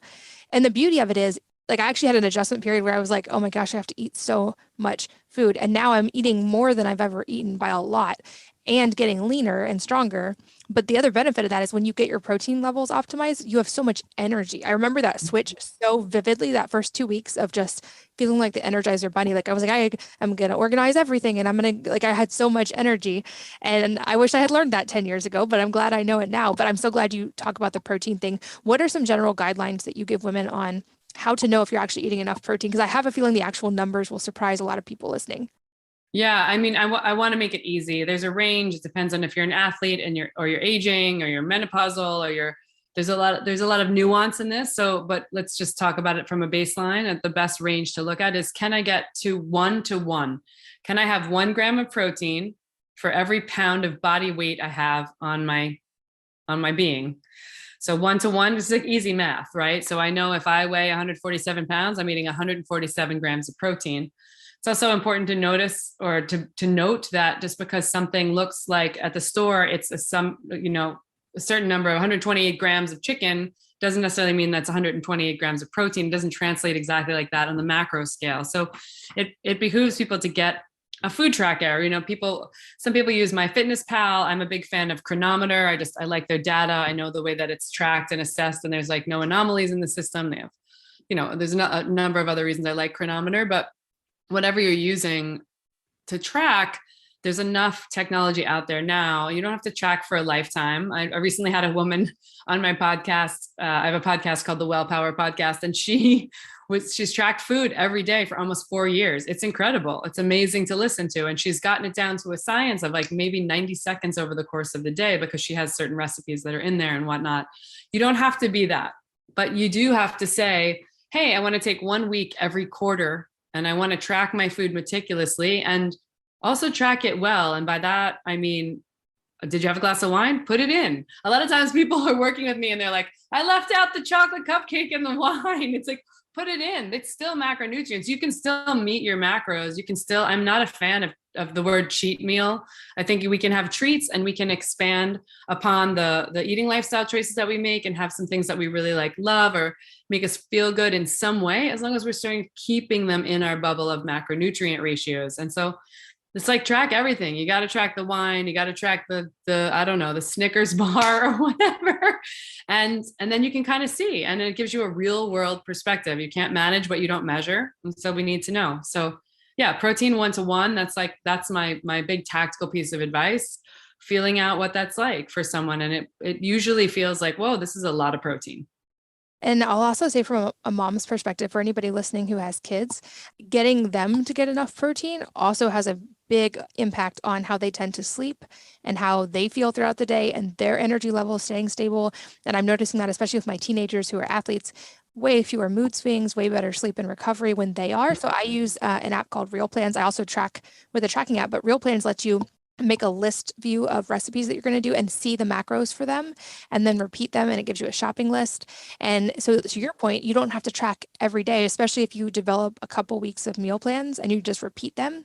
And the beauty of it is, like, I actually had an adjustment period where I was like, oh my gosh, I have to eat so much food. And now I'm eating more than I've ever eaten by a lot and getting leaner and stronger. But the other benefit of that is when you get your protein levels optimized, you have so much energy. I remember that switch so vividly, that first 2 weeks of just feeling like the Energizer Bunny. Like I was like, I'm going to organize everything, and I'm going to, like, I had so much energy, and I wish I had learned that 10 years ago, but I'm glad I know it now. But I'm so glad you talk about the protein thing. What are some general guidelines that you give women on how to know if you're actually eating enough protein? Because I have a feeling the actual numbers will surprise a lot of people listening. Yeah, I mean, I want to make it easy. There's a range. It depends on if you're an athlete and you're aging or you're menopausal or there's a lot of nuance in this. So, but let's just talk about it from a baseline. At the best range to look at is, can I get to 1-to-1? Can I have 1 gram of protein for every pound of body weight I have on my being? So 1-to-1 is like easy math, right? So I know if I weigh 147 pounds, I'm eating 147 grams of protein. It's also important to notice or to note that just because something looks like at the store, it's a certain number of 128 grams of chicken doesn't necessarily mean that's 128 grams of protein. It doesn't translate exactly like that on the macro scale. So it behooves people to get a food tracker. Some people use MyFitnessPal. I'm a big fan of Chronometer. I like their data. I know the way that it's tracked and assessed, and there's like no anomalies in the system. They have, there's a number of other reasons I like Chronometer, but whatever you're using to track, there's enough technology out there now. You don't have to track for a lifetime. I recently had a woman on my podcast. I have a podcast called the Well Power Podcast, and she's tracked food every day for almost 4 years. It's incredible. It's amazing to listen to. And she's gotten it down to a science of like maybe 90 seconds over the course of the day, because she has certain recipes that are in there and whatnot. You don't have to be that, but you do have to say, hey, I want to take 1 week every quarter, and I want to track my food meticulously and also track it well. And by that, I mean, did you have a glass of wine? Put it in. A lot of times people are working with me and they're like, I left out the chocolate cupcake and the wine. It's like, put it in. It's still macronutrients. You can still meet your macros. I'm not a fan of the word cheat meal. I think we can have treats and we can expand upon the eating lifestyle choices that we make and have some things that we really love or make us feel good in some way, as long as we're starting keeping them in our bubble of macronutrient ratios. And so it's like track everything. You got to track the wine. You got to track the I don't know, the Snickers bar or whatever. And then you can kind of see, and it gives you a real world perspective. You can't manage what you don't measure. And so we need to know. So yeah, protein 1-to-1. That's my big tactical piece of advice, feeling out what that's like for someone. And it usually feels like, whoa, this is a lot of protein. And I'll also say from a mom's perspective, for anybody listening who has kids, getting them to get enough protein also has a big impact on how they tend to sleep and how they feel throughout the day and their energy levels staying stable. And I'm noticing that especially with my teenagers who are athletes, way fewer mood swings, way better sleep and recovery when they are. So I use an app called Real Plans. I also track with a tracking app, but Real Plans lets you make a list view of recipes that you're going to do and see the macros for them and then repeat them, and it gives you a shopping list. And so to your point, you don't have to track every day, especially if you develop a couple weeks of meal plans and you just repeat them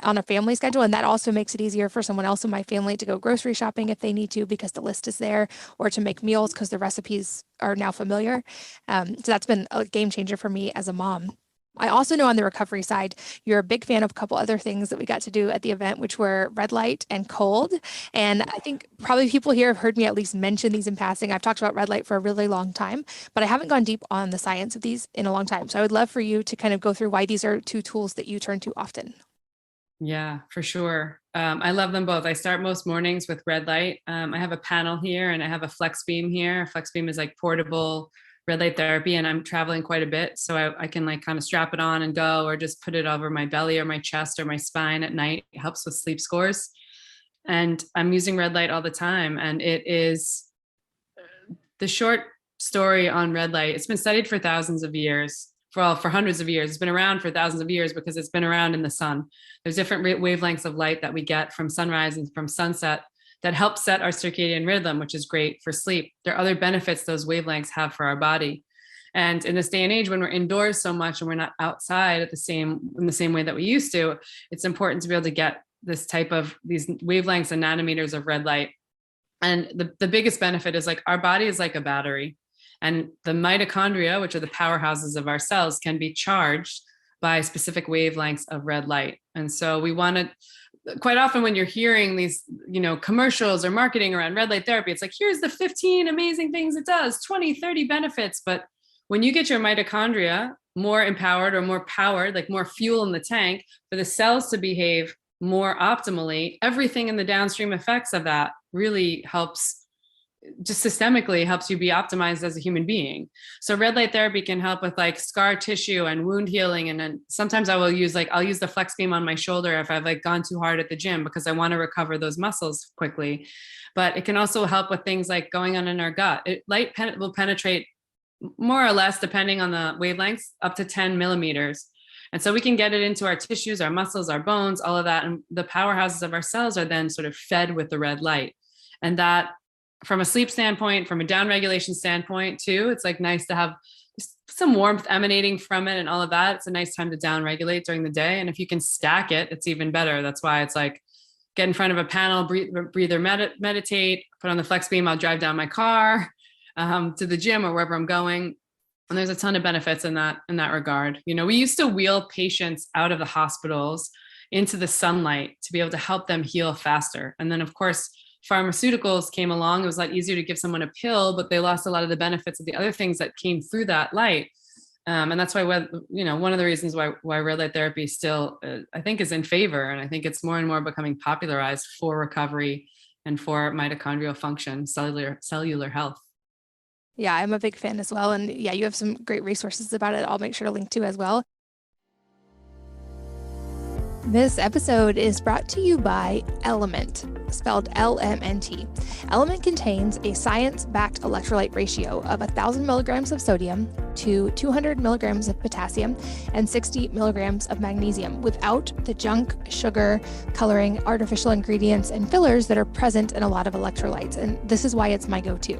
on a family schedule. And that also makes it easier for someone else in my family to go grocery shopping if they need to, because the list is there, or to make meals because the recipes are now familiar. So that's been a game changer for me as a mom. I also know on the recovery side, you're a big fan of a couple other things that we got to do at the event, which were red light and cold. And I think probably people here have heard me at least mention these in passing. I've talked about red light for a really long time, but I haven't gone deep on the science of these in a long time. So I would love for you to kind of go through why these are two tools that you turn to often. Yeah, for sure. I love them both. I start most mornings with red light. I have a panel here and I have a flex beam here. Flex beam is like portable red light therapy, and I'm traveling quite a bit. So I can like kind of strap it on and go, or just put it over my belly or my chest or my spine at night. It helps with sleep scores. And I'm using red light all the time. And it is the short story on red light. It's been studied for thousands of years. For hundreds of years. It's been around for thousands of years because it's been around in the sun. There's different wavelengths of light that we get from sunrise and from sunset that help set our circadian rhythm, which is great for sleep. There are other benefits those wavelengths have for our body. And in this day and age, when we're indoors so much and we're not outside in the same way that we used to, it's important to be able to get this type of these wavelengths and nanometers of red light. And the biggest benefit is like our body is like a battery. And the mitochondria, which are the powerhouses of our cells, can be charged by specific wavelengths of red light. And so we want to, quite often when you're hearing these, commercials or marketing around red light therapy, it's like, here's the 15 amazing things it does, 20, 30 benefits. But when you get your mitochondria more empowered or more powered, like more fuel in the tank for the cells to behave more optimally, everything in the downstream effects of that really helps, just systemically helps you be optimized as a human being. So red light therapy can help with like scar tissue and wound healing. And then sometimes I'll use the flex beam on my shoulder if I've like gone too hard at the gym because I want to recover those muscles quickly. But it can also help with things like going on in our gut. Light will penetrate more or less, depending on the wavelengths, up to 10 millimeters. And so we can get it into our tissues, our muscles, our bones, all of that. And the powerhouses of our cells are then sort of fed with the red light. And that from a sleep standpoint, from a down regulation standpoint too, it's like nice to have some warmth emanating from it and all of that. It's a nice time to down regulate during the day. And if you can stack it, it's even better. That's why it's like, get in front of a panel, breathe or meditate, put on the flex beam. I'll drive down my car to the gym or wherever I'm going. And there's a ton of benefits in that regard. We used to wheel patients out of the hospitals into the sunlight to be able to help them heal faster. And then of course, pharmaceuticals came along. It was a lot easier to give someone a pill, but they lost a lot of the benefits of the other things that came through that light. And that's why, one of the reasons why red light therapy still, I think, is in favor. And I think it's more and more becoming popularized for recovery and for mitochondrial function, cellular health. Yeah, I'm a big fan as well. And yeah, you have some great resources about it. I'll make sure to link to as well. This episode is brought to you by Element, spelled LMNT. Element contains a science-backed electrolyte ratio of 1,000 milligrams of sodium to 200 milligrams of potassium and 60 milligrams of magnesium without the junk, sugar, coloring, artificial ingredients, and fillers that are present in a lot of electrolytes. And this is why it's my go-to.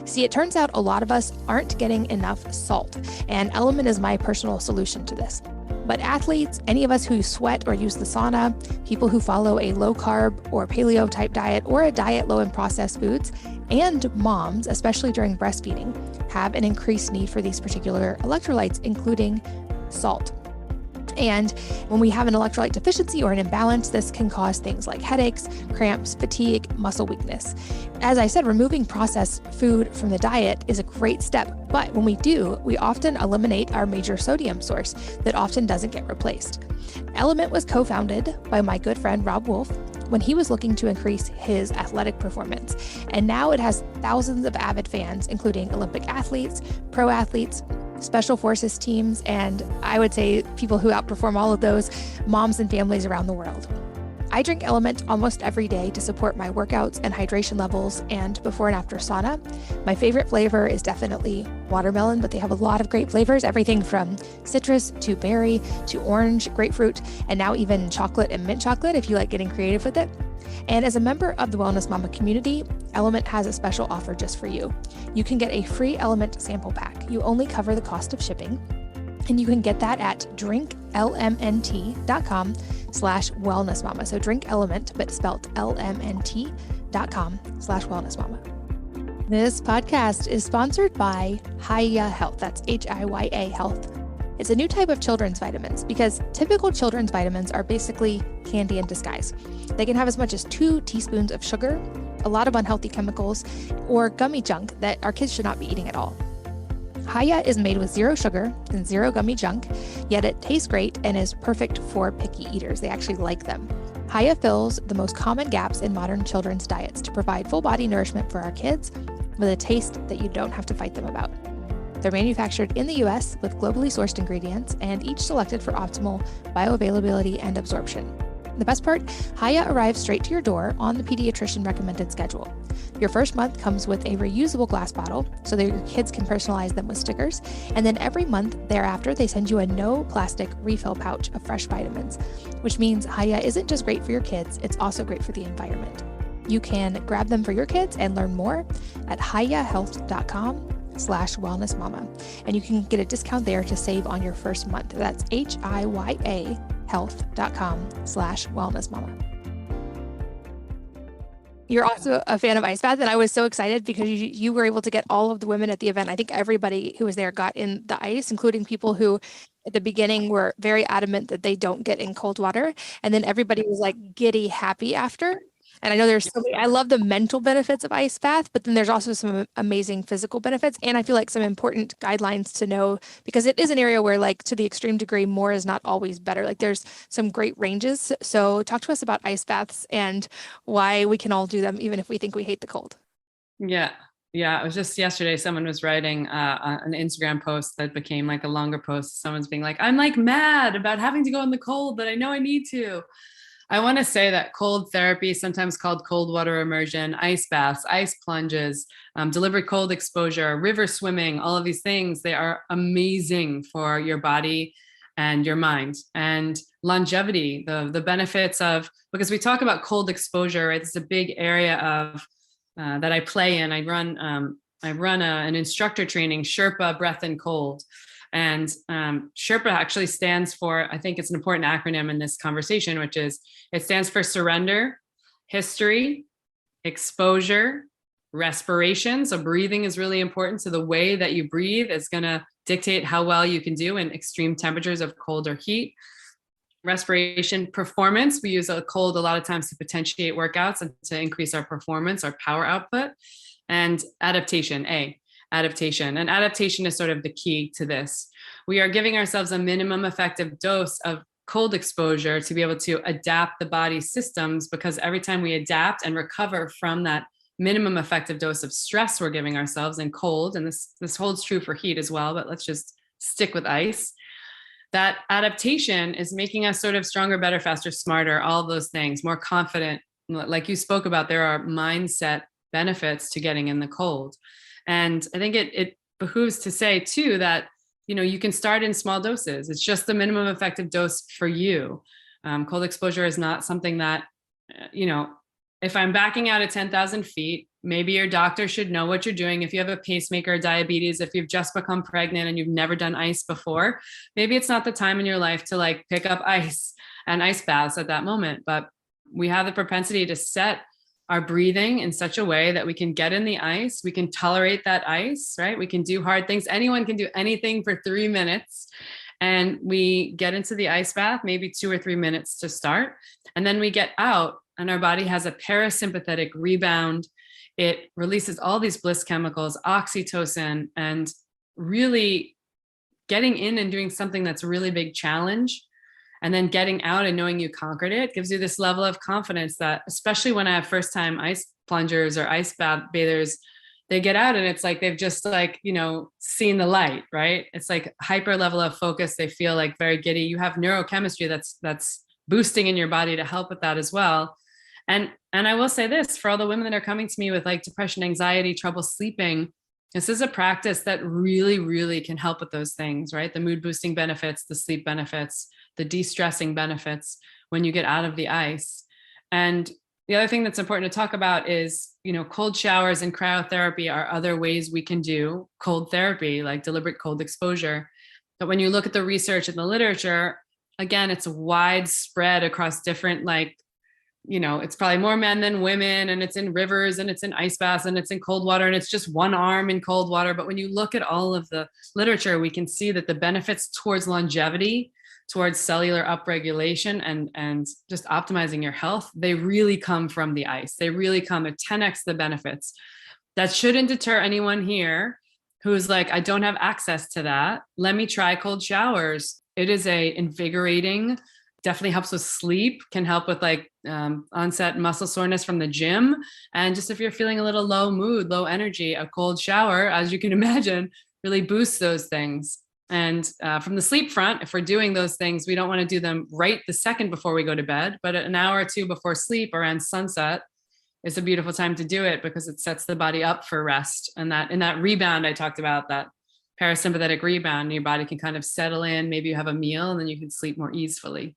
See, it turns out a lot of us aren't getting enough salt, and Element is my personal solution to this. But athletes, any of us who sweat or use the sauna, people who follow a low carb or paleo type diet or a diet low in processed foods, and moms, especially during breastfeeding, have an increased need for these particular electrolytes, including salt. And when we have an electrolyte deficiency or an imbalance, this can cause things like headaches, cramps, fatigue, muscle weakness. As I said, removing processed food from the diet is a great step, but when we do, we often eliminate our major sodium source that often doesn't get replaced. Element was co-founded by my good friend Rob Wolf when he was looking to increase his athletic performance. And now it has thousands of avid fans, including Olympic athletes, pro athletes, special forces teams, and I would say people who outperform all of those, moms and families around the world. I drink Element almost every day to support my workouts and hydration levels and before and after sauna. My favorite flavor is definitely watermelon, but they have a lot of great flavors, everything from citrus to berry to orange, grapefruit, and now even chocolate and mint chocolate if you like getting creative with it. And as a member of the Wellness Mama community, Element has a special offer just for you. You can get a free Element sample pack. You only cover the cost of shipping. And you can get that at drinklmnt.com/wellnessmama. So drink Element, but spelled lmnt.com/wellnessmama. This podcast is sponsored by Hiya Health. That's HIYA Health. It's a new type of children's vitamins because typical children's vitamins are basically candy in disguise. They can have as much as 2 teaspoons of sugar, a lot of unhealthy chemicals, or gummy junk that our kids should not be eating at all. Hiya is made with 0 sugar and 0 gummy junk, yet it tastes great and is perfect for picky eaters. They actually like them. Hiya fills the most common gaps in modern children's diets to provide full body nourishment for our kids with a taste that you don't have to fight them about. They're manufactured in the US with globally sourced ingredients and each selected for optimal bioavailability and absorption. The best part, Hiya arrives straight to your door on the pediatrician recommended schedule. Your first month comes with a reusable glass bottle so that your kids can personalize them with stickers. And then every month thereafter, they send you a no plastic refill pouch of fresh vitamins, which means Hiya isn't just great for your kids, it's also great for the environment. You can grab them for your kids and learn more at hiyahealth.com/wellnessmama. And you can get a discount there to save on your first month. That's HIYA health.com/wellnessmama. You're also a fan of ice bath, and I was so excited because you were able to get all of the women at the event. I think everybody who was there got in the ice, including people who at the beginning were very adamant that they don't get in cold water. And then everybody was like giddy happy after. And I know there's so many, I love the mental benefits of ice bath, but then there's also some amazing physical benefits. And I feel like some important guidelines to know, because it is an area where, like, to the extreme degree, more is not always better. Like, there's some great ranges. So talk to us about ice baths and why we can all do them, even if we think we hate the cold. Yeah. It was just yesterday, someone was writing an Instagram post that became like a longer post. Someone's being like, I'm like mad about having to go in the cold, but I know I need to. I want to say that cold therapy, sometimes called cold water immersion, ice baths, ice plunges, deliberate cold exposure, river swimming, all of these things, they are amazing for your body and your mind. And longevity, the benefits of, because we talk about cold exposure, right? It's a big area of that I play in. I run an instructor training, Sherpa Breath and Cold. And Sherpa actually stands for, I think it's an important acronym in this conversation, which is, it stands for surrender, history, exposure, respiration. So breathing is really important. So the way that you breathe is going to dictate how well you can do in extreme temperatures of cold or heat. Respiration, performance. We use a cold a lot of times to potentiate workouts and to increase our performance, our power output. And adaptation, adaptation. And adaptation is sort of the key to this. We are giving ourselves a minimum effective dose of cold exposure to be able to adapt the body's systems, because every time we adapt and recover from that minimum effective dose of stress we're giving ourselves in cold, and this holds true for heat as well, but let's just stick with ice, that adaptation is making us sort of stronger, better, faster, smarter, all of those things, more confident. Like you spoke about, there are mindset benefits to getting in the cold. And I think it behooves to say too that, you can start in small doses. It's just the minimum effective dose for you. Cold exposure is not something that, if I'm backing out at 10,000 feet, maybe your doctor should know what you're doing. If you have a pacemaker or diabetes, if you've just become pregnant and you've never done ice before, maybe it's not the time in your life to like pick up ice and ice baths at that moment. But we have the propensity to set our breathing in such a way that we can get in the ice, we can tolerate that ice, right? We can do hard things. Anyone can do anything for 3 minutes. And we get into the ice bath, maybe 2 or 3 minutes to start. And then we get out and our body has a parasympathetic rebound. It releases all these bliss chemicals, oxytocin, and really getting in and doing something that's a really big challenge. And then getting out and knowing you conquered it gives you this level of confidence that, especially when I have first time ice plungers or ice bathers, they get out and it's like, they've just like, seen the light, right? It's like hyper level of focus. They feel like very giddy. You have neurochemistry that's boosting in your body to help with that as well. And I will say this, for all the women that are coming to me with like depression, anxiety, trouble sleeping, this is a practice that really, really can help with those things, right? The mood boosting benefits, the sleep benefits, the de-stressing benefits when you get out of the ice. And the other thing that's important to talk about is, cold showers and cryotherapy are other ways we can do cold therapy, like deliberate cold exposure. But when you look at the research and the literature, again, it's widespread across different, it's probably more men than women, and it's in rivers and it's in ice baths and it's in cold water and it's just one arm in cold water. But when you look at all of the literature, we can see that the benefits towards longevity, towards cellular upregulation and just optimizing your health, they really come from the ice. They really come at 10x the benefits. That shouldn't deter anyone here who's like, I don't have access to that. Let me try cold showers. It is invigorating, definitely helps with sleep, can help with onset muscle soreness from the gym. And just if you're feeling a little low mood, low energy, a cold shower, as you can imagine, really boosts those things. And from the sleep front, if we're doing those things, we don't want to do them right the second before we go to bed, but an hour or two before sleep around sunset is a beautiful time to do it, because it sets the body up for rest. And that in that rebound I talked about, that parasympathetic rebound, your body can kind of settle in. Maybe you have a meal and then you can sleep more easily.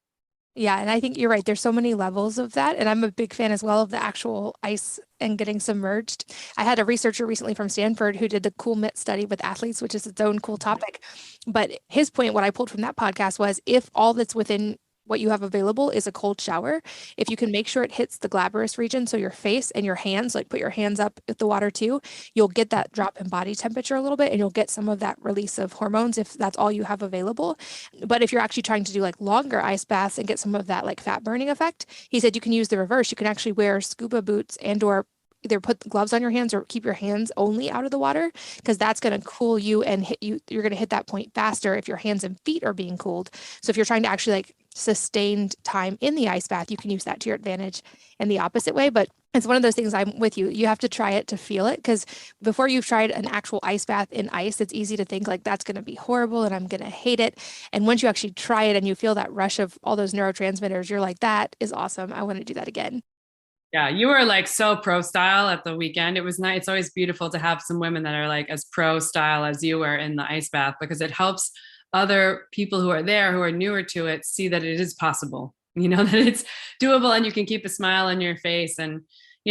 Yeah, and I think you're right. There's so many levels of that. And I'm a big fan as well of the actual ice and getting submerged. I had a researcher recently from Stanford who did the cool mitt study with athletes, which is its own cool topic. But his point, what I pulled from that podcast, was if all that's within what you have available is a cold shower, if you can make sure it hits the glabrous region, so your face and your hands, like put your hands up at the water too, you'll get that drop in body temperature a little bit, and you'll get some of that release of hormones if that's all you have available. But if you're actually trying to do like longer ice baths and get some of that like fat burning effect, he said you can use the reverse. You can actually wear scuba boots and or either put gloves on your hands or keep your hands only out of the water, because that's going to cool you and hit you. You're going to hit that point faster if your hands and feet are being cooled. So if you're trying to actually like sustained time in the ice bath, you can use that to your advantage in the opposite way. But it's one of those things, I'm with you. You have to try it to feel it, because before you've tried an actual ice bath in ice, it's easy to think like that's going to be horrible and I'm going to hate it. And once you actually try it and you feel that rush of all those neurotransmitters, you're like, that is awesome. I want to do that again. Yeah, you were like so pro style at the weekend. It was nice. It's always beautiful to have some women that are like as pro style as you were in the ice bath, because it helps other people who are there, who are newer to it, see that it is possible, that it's doable and you can keep a smile on your face. And,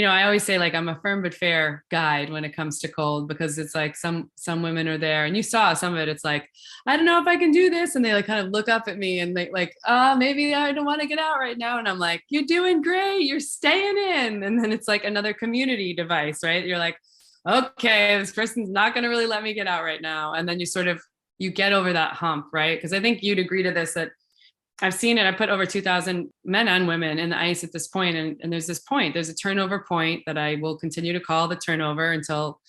I always say like I'm a firm but fair guide when it comes to cold, because it's like some women are there, and you saw some of it. It's like, I don't know if I can do this. And they like kind of look up at me and they like, maybe I don't want to get out right now. And I'm like, you're doing great. You're staying in. And then it's like another community device, right? You're like, okay, this person's not going to really let me get out right now. And then you get over that hump, right? Because I think you'd agree to this, that I've seen it. I put over 2,000 men and women in the ice at this point. And there's a turnover point that I will continue to call the turnover until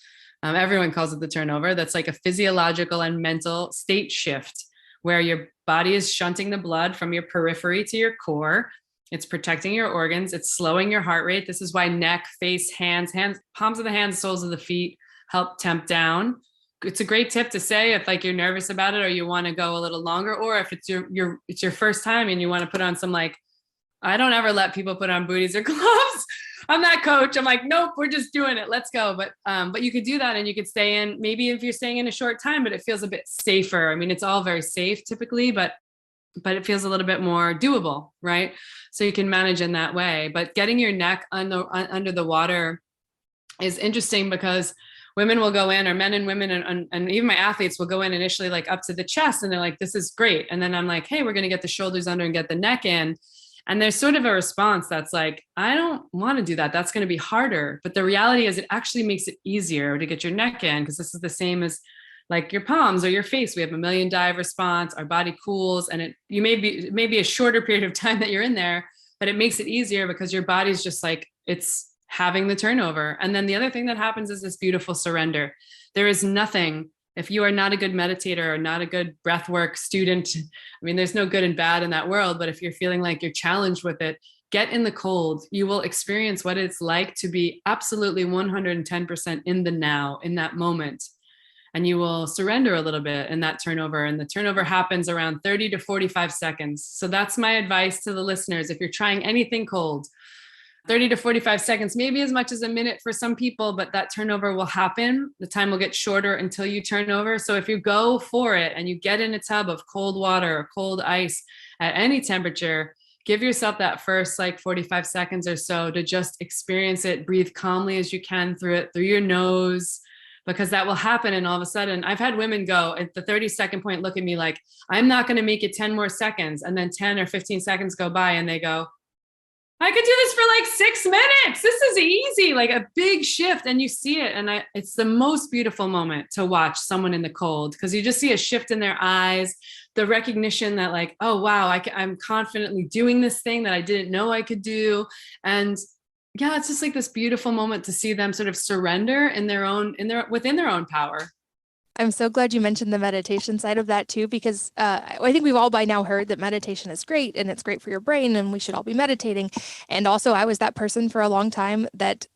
everyone calls it the turnover. That's like a physiological and mental state shift where your body is shunting the blood from your periphery to your core. It's protecting your organs. It's slowing your heart rate. This is why neck, face, hands, palms of the hands, soles of the feet help temp down. It's a great tip to say if like you're nervous about it or you want to go a little longer, or if it's your first time and you want to put on some, like, I don't ever let people put on booties or gloves. I'm that coach. I'm like, nope, we're just doing it. Let's go. But you could do that and you could stay in, maybe if you're staying in a short time, but it feels a bit safer. I mean, it's all very safe typically, but it feels a little bit more doable, right? So you can manage in that way. But getting your neck under the water is interesting because women will go in, or men and women, and even my athletes will go in initially like up to the chest, and they're like, this is great. And then I'm like, hey, we're going to get the shoulders under and get the neck in. And there's sort of a response that's like, I don't want to do that. That's going to be harder. But the reality is it actually makes it easier to get your neck in, because this is the same as like your palms or your face. We have a million dive response, our body cools, and it may be a shorter period of time that you're in there, but it makes it easier because your body's just like, it's having the turnover. And then the other thing that happens is this beautiful surrender. There is nothing, if you are not a good meditator or not a good breathwork student, I mean, there's no good and bad in that world, but if you're feeling like you're challenged with it, get in the cold. You will experience what it's like to be absolutely 110% in the now, in that moment. And you will surrender a little bit in that turnover. And the turnover happens around 30 to 45 seconds. So that's my advice to the listeners. If you're trying anything cold, 30 to 45 seconds, maybe as much as a minute for some people, but that turnover will happen. The time will get shorter until you turn over. So if you go for it and you get in a tub of cold water or cold ice at any temperature, give yourself that first like 45 seconds or so to just experience it. Breathe calmly as you can through it, through your nose, because that will happen. And all of a sudden, I've had women go at the 30-second point, look at me like, I'm not going to make it 10 more seconds. And then 10 or 15 seconds go by and they go, I could do this for like 6 minutes. This is easy, like a big shift. And you see it. And it's the most beautiful moment to watch someone in the cold, because you just see a shift in their eyes, the recognition that like, oh, wow, I'm confidently doing this thing that I didn't know I could do. And yeah, it's just like this beautiful moment to see them sort of surrender within their own power. I'm so glad you mentioned the meditation side of that too, because I think we've all by now heard that meditation is great and it's great for your brain and we should all be meditating. And also I was that person for a long time that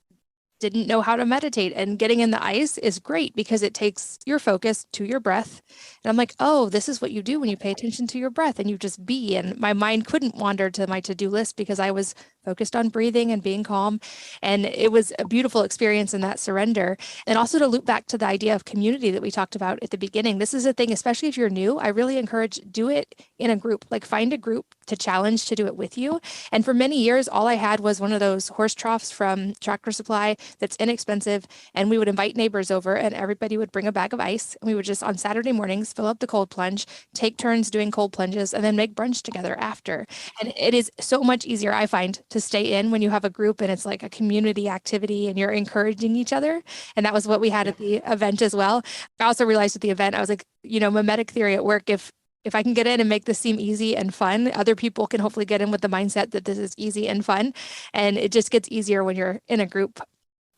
didn't know how to meditate, and getting in the ice is great because it takes your focus to your breath. And I'm like, oh, this is what you do when you pay attention to your breath and you just be. And my mind couldn't wander to my to-do list because I was focused on breathing and being calm. And it was a beautiful experience in that surrender. And also to loop back to the idea of community that we talked about at the beginning. This is a thing, especially if you're new, I really encourage do it in a group, like find a group to challenge to do it with you. And for many years, all I had was one of those horse troughs from Tractor Supply that's inexpensive. And we would invite neighbors over and everybody would bring a bag of ice. And we would just on Saturday mornings, fill up the cold plunge, take turns doing cold plunges, and then make brunch together after. And it is so much easier, I find, to stay in when you have a group and it's like a community activity and you're encouraging each other. And that was what we had at the event as well. I also realized at the event, I was like, mimetic theory at work, if I can get in and make this seem easy and fun, other people can hopefully get in with the mindset that this is easy and fun. And it just gets easier when you're in a group.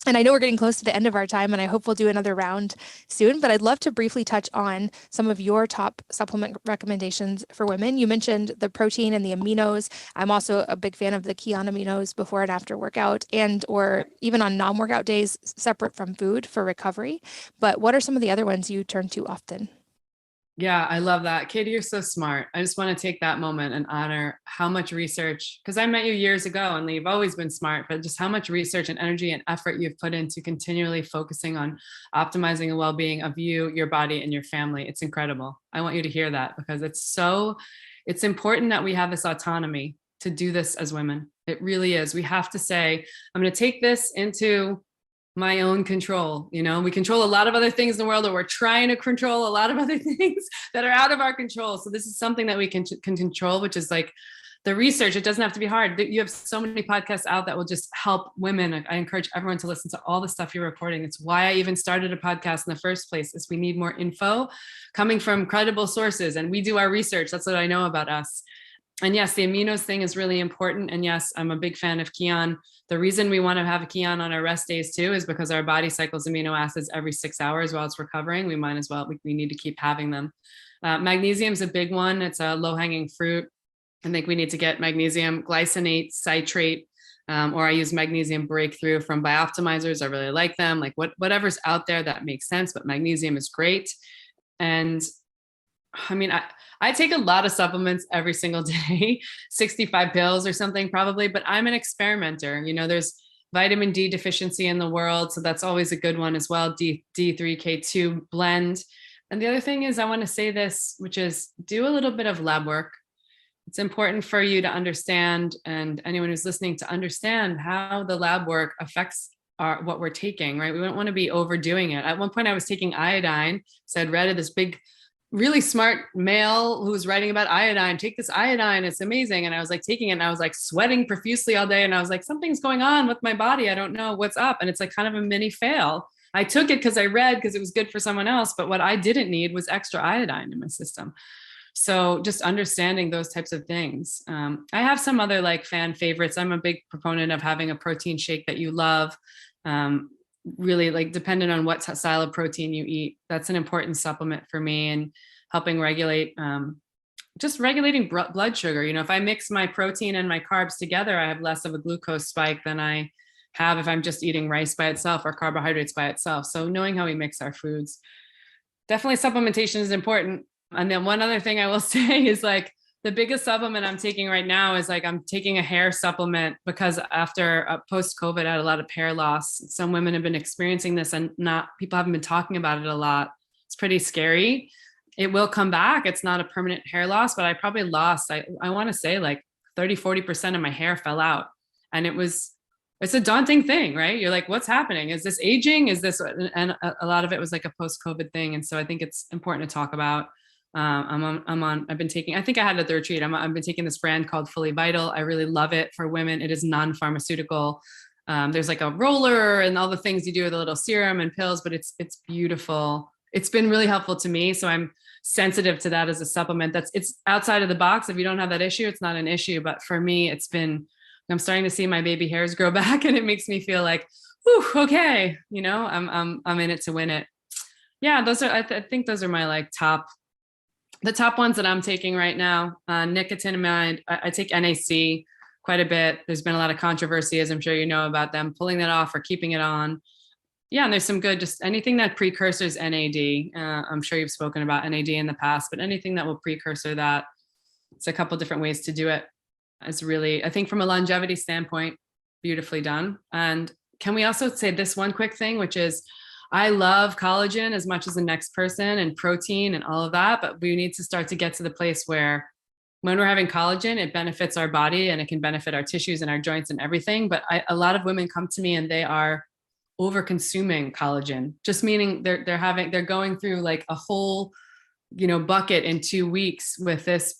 And I know we're getting close to the end of our time, and I hope we'll do another round soon, but I'd love to briefly touch on some of your top supplement recommendations for women. You mentioned the protein and the aminos. I'm also a big fan of the key on aminos before and after workout, and or even on non-workout days separate from food for recovery. But what are some of the other ones you turn to often? Yeah, I love that. Katie, you're so smart. I just want to take that moment and honor how much research, because I met you years ago and you've always been smart, but just how much research and energy and effort you've put into continually focusing on optimizing the well-being of you, your body, and your family. It's incredible. I want you to hear that because it's important that we have this autonomy. to do this as women. It really is. We have to say, I'm going to take this into my own control. You know, we control a lot of other things in the world, or we're trying to control a lot of other things that are out of our control. So this is something that we can control, which is like the research. It doesn't have to be hard. You have so many podcasts out that will just help women. I encourage everyone to listen to all the stuff you're reporting. It's why I even started a podcast in the first place, is we need more info coming from credible sources, and we do our research. That's what I know about us. And yes, the aminos thing is really important. And yes, I'm a big fan of Kion. The reason we want to have a Kion on our rest days too is because our body cycles amino acids every 6 hours while it's recovering. We might as well, we need to keep having them. Magnesium is a big one. It's a low-hanging fruit. I think we need to get magnesium glycinate, citrate, or I use magnesium breakthrough from Bioptimizers. I really like them. Like whatever's out there that makes sense, but magnesium is great. And I mean, I take a lot of supplements every single day, 65 pills or something probably, but I'm an experimenter. You know, there's vitamin D deficiency in the world. So that's always a good one as well. D3K2 blend. And the other thing is, I want to say this, which is do a little bit of lab work. It's important for you to understand, and anyone who's listening to understand how the lab work affects what we're taking, right? We don't want to be overdoing it. At one point I was taking iodine. So I'd read of this big, really smart male who was writing about iodine. Take this iodine, it's amazing. And I was like taking it and I was like sweating profusely all day. And I was like, something's going on with my body. I don't know what's up. And it's like kind of a mini fail. I took it because I read, because it was good for someone else. But what I didn't need was extra iodine in my system. So just understanding those types of things. I have some other like fan favorites. I'm a big proponent of having a protein shake that you love. Really, like, dependent on what style of protein you eat, that's an important supplement for me, and helping regulate, just regulating blood sugar. You know, if I mix my protein and my carbs together, I have less of a glucose spike than I have if I'm just eating rice by itself or carbohydrates by itself. So knowing how we mix our foods, definitely supplementation is important. And then one other thing I will say is, like, the biggest supplement I'm taking right now is like, I'm taking a hair supplement because after post-COVID, I had a lot of hair loss. Some women have been experiencing this, and people haven't been talking about it a lot. It's pretty scary. It will come back. It's not a permanent hair loss, but I probably lost, I want to say like 30-40% of my hair fell out. And it's a daunting thing, right? You're like, what's happening? Is this aging? Is this, and a lot of it was like a post-COVID thing. And so I think it's important to talk about. I've been taking, I think I had it at the retreat. I've been taking this brand called Fully Vital. I really love it for women. It is non-pharmaceutical. There's like a roller and all the things you do with a little serum and pills, but it's beautiful. It's been really helpful to me. So I'm sensitive to that as a supplement. It's outside of the box. If you don't have that issue, it's not an issue. But for me, I'm starting to see my baby hairs grow back, and it makes me feel like, whew, okay, you know, I'm in it to win it. Yeah, I think those are my like the top ones that I'm taking right now. Nicotinamide, I take NAC quite a bit. There's been a lot of controversy, as I'm sure you know, about them pulling it off or keeping it on. Yeah, and there's some good, just anything that precursors NAD. I'm sure you've spoken about NAD in the past, but anything that will precursor that, it's a couple different ways to do it. It's really, I think from a longevity standpoint, beautifully done. And can we also say this one quick thing, which is, I love collagen as much as the next person, and protein and all of that, but we need to start to get to the place where when we're having collagen, it benefits our body and it can benefit our tissues and our joints and everything. But a lot of women come to me and they are over consuming collagen, just meaning they're going through like a whole, you know, bucket in 2 weeks with this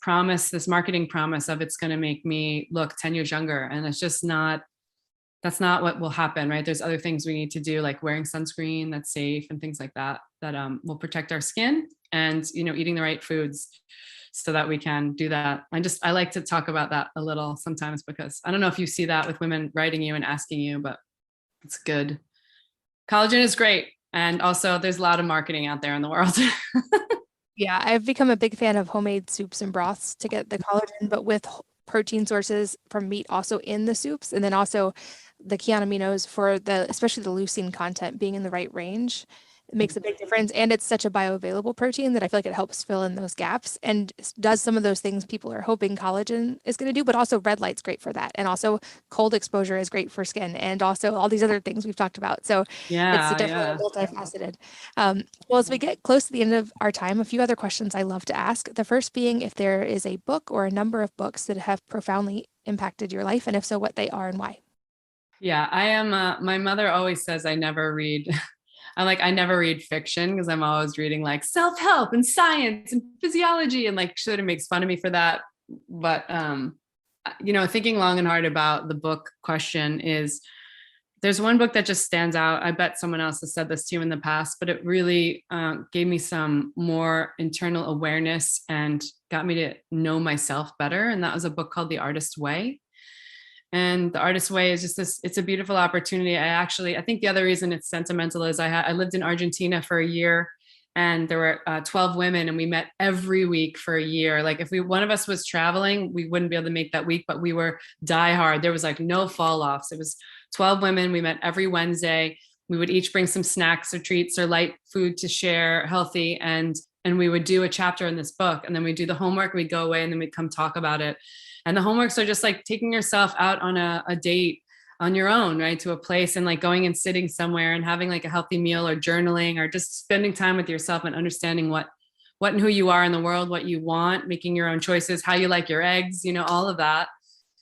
marketing promise of it's going to make me look 10 years younger. And it's just that's not what will happen, right? There's other things we need to do, like wearing sunscreen that's safe and things like that will protect our skin, and, you know, eating the right foods so that we can do that. I like to talk about that a little sometimes, because I don't know if you see that with women writing you and asking you, but it's good. Collagen is great. And also there's a lot of marketing out there in the world. Yeah, I've become a big fan of homemade soups and broths to get the collagen, but with protein sources from meat also in the soups, and then also the Kion aminos for especially the leucine content being in the right range. It makes a big difference. And it's such a bioavailable protein that I feel like it helps fill in those gaps and does some of those things people are hoping collagen is going to do, but also red light's great for that. And also cold exposure is great for skin, and also all these other things we've talked about. So it's definitely multifaceted. Well, as we get close to the end of our time, a few other questions I love to ask. The first being if there is a book or a number of books that have profoundly impacted your life? And if so, what they are and why? Yeah, I am. My mother always says I never read. I never read fiction because I'm always reading like self-help and science and physiology, and like she sort of makes fun of me for that. But thinking long and hard about the book question is, there's one book that just stands out. I bet someone else has said this to you in the past, but it really gave me some more internal awareness and got me to know myself better. And that was a book called The Artist's Way. And The Artist's Way is just this, it's a beautiful opportunity. I think the other reason it's sentimental is I lived in Argentina for a year, and there were 12 women, and we met every week for a year. Like if one of us was traveling, we wouldn't be able to make that week, but we were diehard. There was like no fall offs. It was 12 women. We met every Wednesday. We would each bring some snacks or treats or light food to share, healthy. And we would do a chapter in this book, and then we'd do the homework, we'd go away, and then we'd come talk about it. And the homeworks are just like taking yourself out on a date on your own, right? To a place, and like going and sitting somewhere and having like a healthy meal, or journaling, or just spending time with yourself and understanding what and who you are in the world, what you want, making your own choices, how you like your eggs, all of that.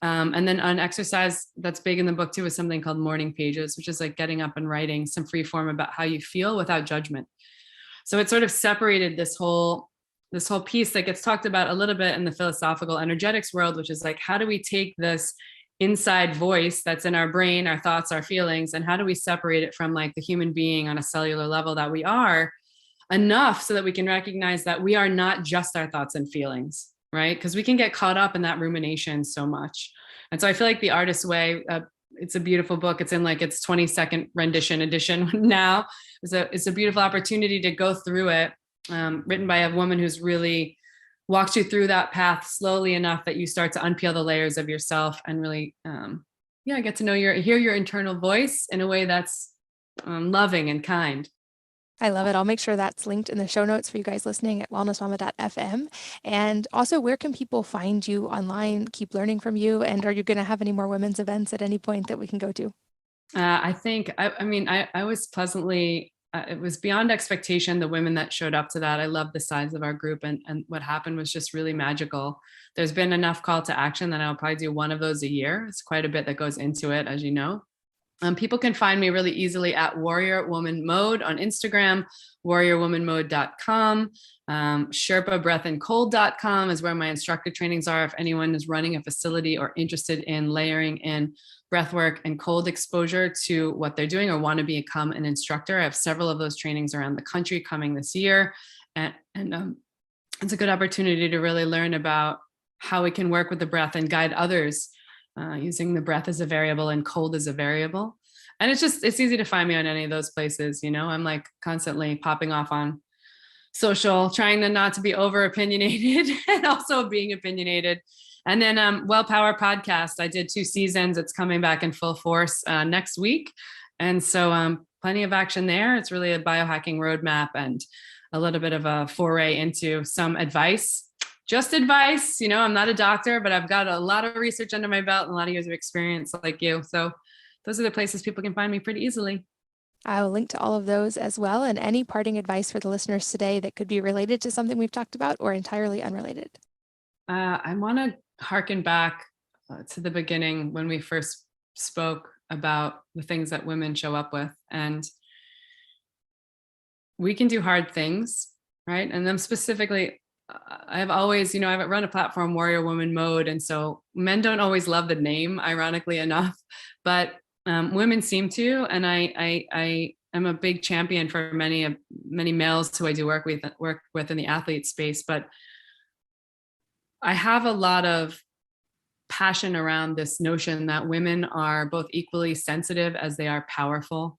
And then an exercise that's big in the book too is something called morning pages, which is like getting up and writing some free form about how you feel without judgment. So it sort of separated this whole piece that gets talked about a little bit in the philosophical energetics world, which is like, how do we take this inside voice that's in our brain, our thoughts, our feelings, and how do we separate it from like the human being on a cellular level that we are, enough so that we can recognize that we are not just our thoughts and feelings, right? Because we can get caught up in that rumination so much. And so I feel like The Artist's Way, it's a beautiful book. It's in like its 22nd rendition edition now. It's a beautiful opportunity to go through it, written by a woman who's really walks you through that path slowly enough that you start to unpeel the layers of yourself and really, get to hear your internal voice in a way that's loving and kind. I love it. I'll make sure that's linked in the show notes for you guys listening at wellnessmama.fm. And also, where can people find you online, keep learning from you? And are you going to have any more women's events at any point that we can go to? I think, I was pleasantly, it was beyond expectation, the women that showed up to that. I love the size of our group, and what happened was just really magical. There's been enough call to action that I'll probably do one of those a year. It's quite a bit that goes into it, as you know. People can find me really easily at Warrior Woman Mode on Instagram, warriorwomanmode.com. SherpaBreathandCold.com is where my instructor trainings are. If anyone is running a facility or interested in layering in breathwork and cold exposure to what they're doing, or want to become an instructor, I have several of those trainings around the country coming this year. And it's a good opportunity to really learn about how we can work with the breath and guide others using the breath as a variable and cold as a variable. And it's easy to find me on any of those places. I'm like constantly popping off on social, trying not to be over opinionated and also being opinionated. And then Well Power podcast, I did 2 seasons. It's coming back in full force next week. And so plenty of action there. It's really a biohacking roadmap and a little bit of a foray into some advice. Just advice, I'm not a doctor, but I've got a lot of research under my belt and a lot of years of experience like you. So those are the places people can find me pretty easily. I will link to all of those as well. And any parting advice for the listeners today that could be related to something we've talked about or entirely unrelated? I want to harken back to the beginning when we first spoke about the things that women show up with. And we can do hard things, right? And then specifically, I've always, I've run a platform, Warrior Woman Mode. And so men don't always love the name, ironically enough, but women seem to. And I am a big champion for many males who I do work with in the athlete space. But I have a lot of passion around this notion that women are both equally sensitive as they are powerful.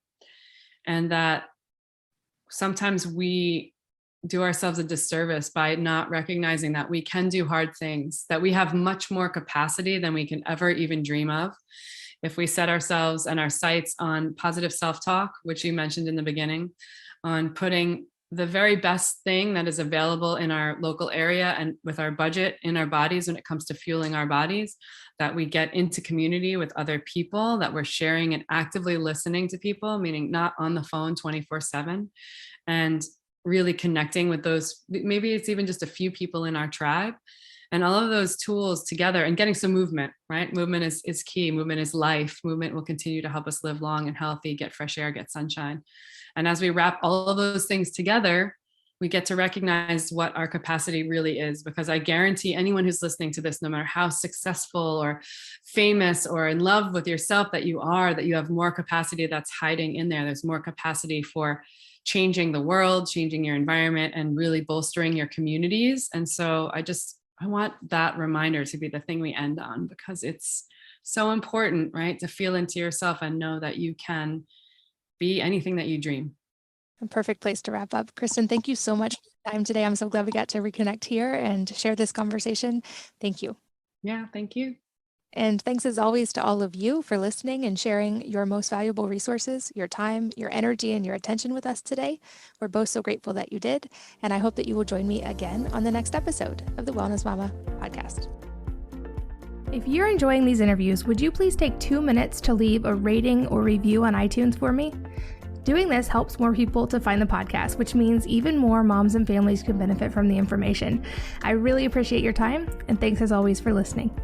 And that sometimes we do ourselves a disservice by not recognizing that we can do hard things, that we have much more capacity than we can ever even dream of. If we set ourselves and our sights on positive self-talk, which you mentioned in the beginning, on putting the very best thing that is available in our local area and with our budget in our bodies when it comes to fueling our bodies, that we get into community with other people, that we're sharing and actively listening to people, meaning not on the phone 24/7, and really connecting with those, maybe it's even just a few people in our tribe, And all of those tools together, and getting some movement, right? Movement is key. Movement is life. Movement will continue to help us live long and healthy, get fresh air, get sunshine. And as we wrap all of those things together, we get to recognize what our capacity really is, because I guarantee anyone who's listening to this, no matter how successful or famous or in love with yourself that you are, that you have more capacity that's hiding in there. There's more capacity for changing the world, changing your environment, and really bolstering your communities. And so I want that reminder to be the thing we end on, because it's so important, right? To feel into yourself and know that you can be anything that you dream. A perfect place to wrap up. Kristin, thank you so much for your time today. I'm so glad we got to reconnect here and share this conversation. Thank you. Yeah, thank you. And thanks as always to all of you for listening and sharing your most valuable resources, your time, your energy, and your attention with us today. We're both so grateful that you did. And I hope that you will join me again on the next episode of the Wellness Mama podcast. If you're enjoying these interviews, would you please take 2 minutes to leave a rating or review on iTunes for me? Doing this helps more people to find the podcast, which means even more moms and families can benefit from the information. I really appreciate your time, and thanks as always for listening.